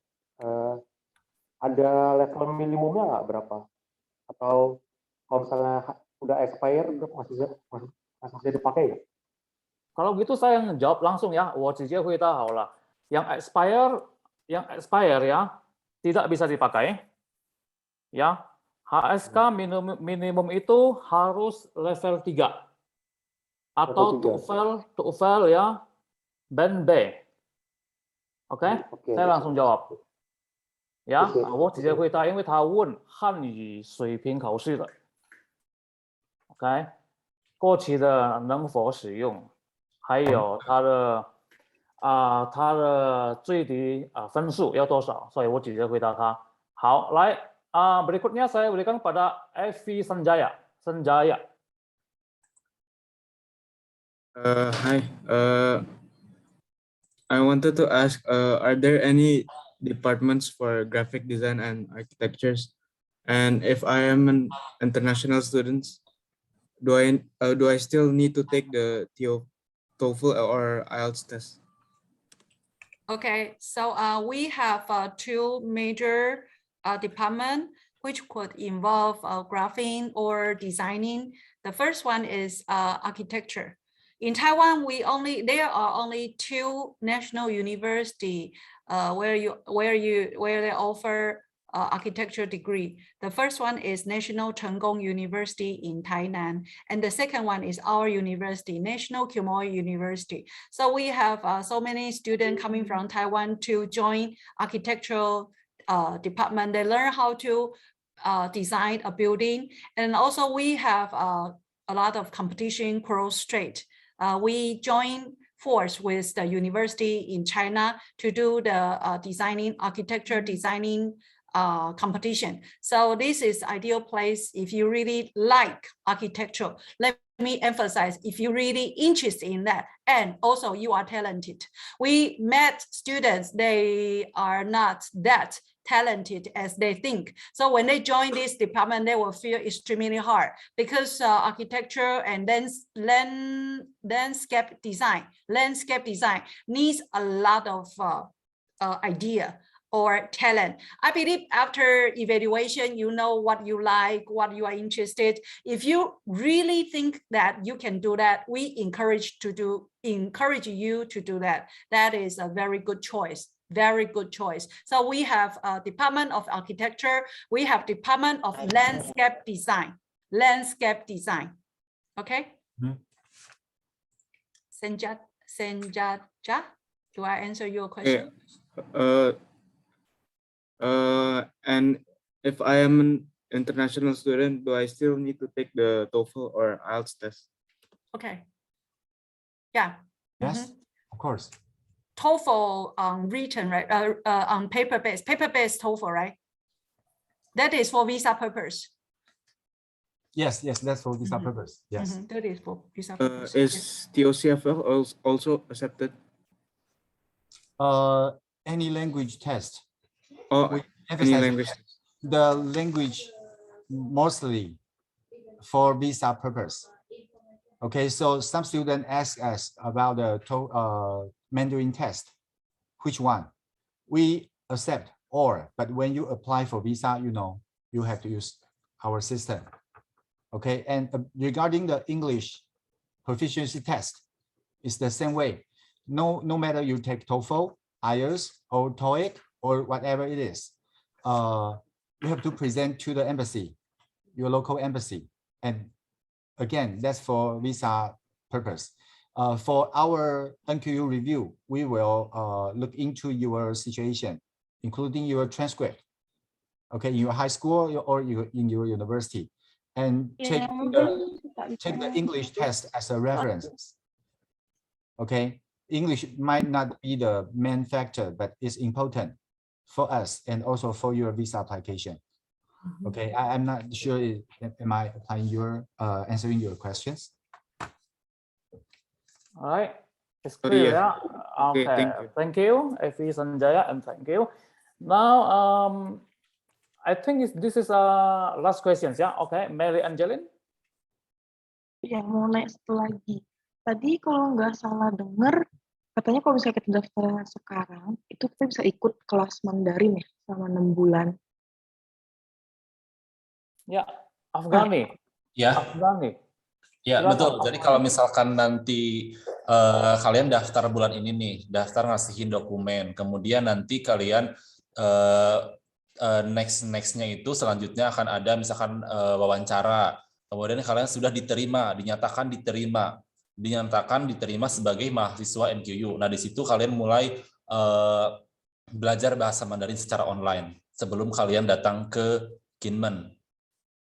B: Ada level minimumnya nggak berapa? Atau kalau misalnya udah expire, masih bisa dipakai ya?
A: Kalau gitu saya ngejawab langsung ya. 我直接回答好了。yang expire ya tidak bisa dipakai. Ya, HSK minimum itu harus level 3 atau TOEFL ya band B. Oke, saya langsung jawab.呀，我直接回答，因为他问汉语水平考试的。OK， 过期的能否使用，还有他的最低分数要多少，所以我直接回答他。好，来berikutnya saya berikan pada Evi Sanjaya.
V: Hi, I wanted to ask, are there any departments for graphic design and architectures? And if I am an international student, do I still need to take the TOEFL or IELTS test?
E: Okay, so we have two major departments which could involve graphing or designing. The first one is architecture. In Taiwan, there are only two national universities where they offer architecture degree. The first one is National Cheng Kung University in Tainan, and the second one is our university, National Quemoy University. So we have so many students coming from Taiwan to join architectural department. They learn how to design a building, and also we have a lot of competition cross-strait. We join force with the university in China to do the architecture designing competition. So this is ideal place if you really like architecture. Let me emphasize, if you're really interested in that, and also you are talented. We met students, they are not that talented as they think. So when they join this department, they will feel extremely hard because architecture and then landscape design needs a lot of idea, or talent. I believe after evaluation, you know what you like, what you are interested. If you really think that you can do that, we encourage you to do that. That is a very good choice. Very good choice. So we have a Department of Architecture. We have Department of Landscape Design. Okay. Senjaja, do I answer your question?
V: And if I am an international student, do I still need to take the TOEFL or IELTS test?
E: Okay. Yeah.
F: Yes, of course.
E: TOEFL on written, right? On paper-based TOEFL, right? That is for visa purpose.
F: Yes, that's for visa purpose. Yes.
E: That is for visa purpose.
V: Is TOCFL also accepted?
F: Any language test.
V: Oh, any language.
F: The language mostly for visa purpose. Okay, so some students ask us about the Mandarin test. Which one? We accept all, but when you apply for visa, you have to use our system. Okay, and regarding the English proficiency test, it's the same way. No matter you take TOEFL, IELTS, or TOEIC, or whatever it is, you have to present to the embassy, your local embassy. And again, that's for visa purpose. For our NQU review, we will look into your situation, including your transcript, okay, in your high school or in your university, and check the English test as a reference. Okay, English might not be the main factor, but it's important for us and also for your visa application. Okay, I'm not sure am I applying answering your questions.
A: All right, it's clear. Yeah. Okay, thank you, Evi Sanjaya, and thank you. Now, I think this is last questions. Yeah. Okay, Mary Angeline.
Q: Ya, mau naik satu lagi. Tadi kalau nggak salah dengar, katanya kalau misalnya kita daftar sekarang, itu kita bisa ikut kelas Mandarin ya, selama 6 bulan.
A: Ya, Afghani.
K: Ya.
A: Afghani.
K: Ya, betul. Jadi kalau misalkan nanti kalian daftar bulan ini nih, daftar ngasihin dokumen, kemudian nanti kalian nextnya itu selanjutnya akan ada misalkan wawancara, kemudian kalian sudah dinyatakan diterima sebagai mahasiswa NQU. Nah, di situ kalian mulai belajar bahasa Mandarin secara online sebelum kalian datang ke Kinmen.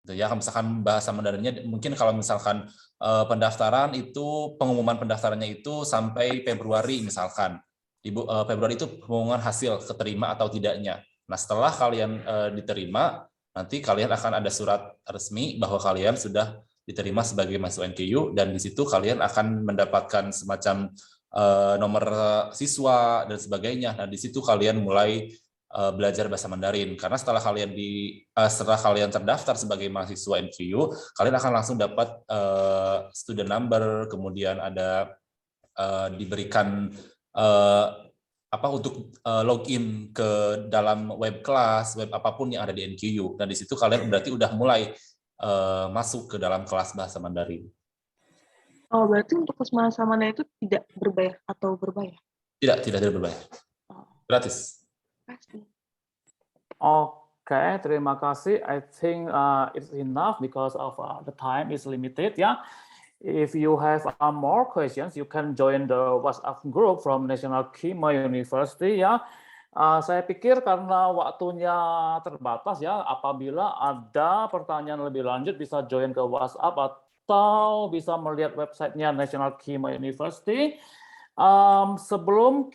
K: Ya, misalkan bahasa Mandarinnya mungkin kalau misalkan pendaftaran itu, pengumuman pendaftarannya itu sampai Februari misalkan. Di Februari itu pengumuman hasil keterima atau tidaknya. Nah, setelah kalian diterima, nanti kalian akan ada surat resmi bahwa kalian sudah diterima sebagai mahasiswa NQU, dan di situ kalian akan mendapatkan semacam nomor siswa dan sebagainya. Nah, di situ kalian mulai belajar bahasa Mandarin, karena setelah kalian terdaftar sebagai mahasiswa NQU, kalian akan langsung dapat student number, kemudian ada diberikan untuk login ke dalam web kelas, web apapun yang ada di NQU. Dan di situ kalian berarti udah mulai masuk ke dalam kelas bahasa Mandarin.
Q: Oh, berarti untuk kelas bahasa Mandarin itu tidak berbayar atau berbayar?
K: Tidak berbayar. Gratis.
A: Okay, terima kasih. I think it's enough because of the time is limited. Yeah. If you have more questions, you can join the WhatsApp group from National Kima University. Ya, saya pikir karena waktunya terbatas ya, apabila ada pertanyaan lebih lanjut bisa join ke WhatsApp atau bisa melihat websitenya National Kima University. Sebelum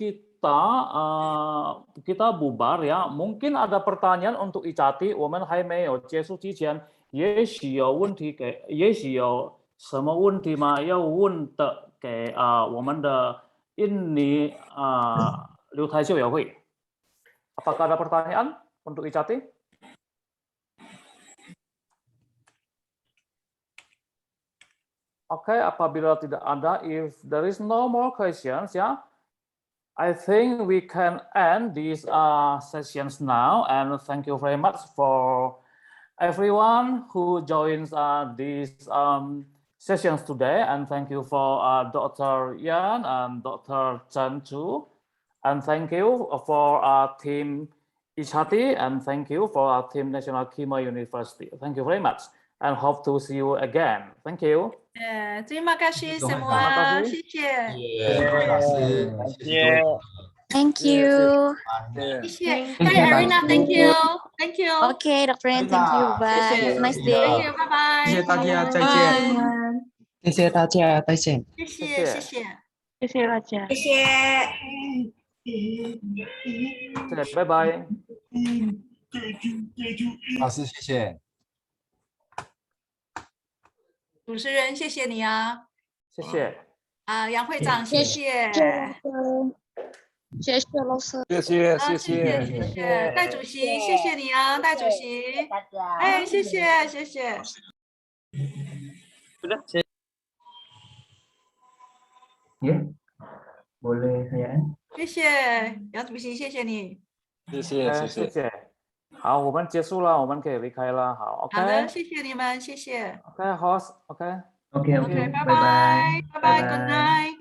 A: kita bubar ya, mungkin ada pertanyaan untuk Icati. 我们还没有结束之前，也许有问题给，也许有什么问题吗？要问的给我们的印尼留台校友会。Apakah ada pertanyaan untuk Icati? Oke, apabila tidak ada, if there is no more questions ya. I think we can end these sessions now, and thank you very much for everyone who joins these sessions today, and thank you for Dr. Yan and Dr. Chen too, and thank you for Team Ishati, and thank you for Team National Kima University. Thank you very much, and hope to see you again. Thank you.
E: Terima kasih semua.
A: Terima kasih.
E: 谢谢。
F: 谢谢。
N: Thank you.
E: 谢谢。Hey Arina, thank you. Thank you.
N: Okay, Dr. Yan, thank you. Bye. Have a nice day.
E: Thank you. Bye bye.
S: 谢谢大家，再见。
L: 谢谢大家，再见。
E: 谢谢，谢谢。
Q: 谢谢大家。
E: 谢谢。
A: 拜拜。
F: 老师，谢谢。
E: 主持人，谢谢你啊。
A: 谢谢。
E: 杨会长，谢谢。
Q: 谢谢老师。
V: 谢谢，
E: 谢谢。戴主席，谢谢你啊，戴主席。大家。哎，谢谢，谢谢。
O: Ya, boleh saya.
E: 谢谢杨主席，谢谢你。
V: 谢谢，
A: 谢谢。好，我们结束了，我们可以离开了。好 ，OK。
E: 好的，谢谢你们，谢谢。
A: OK，host，OK。
O: OK，
E: 拜拜，拜拜，Good night。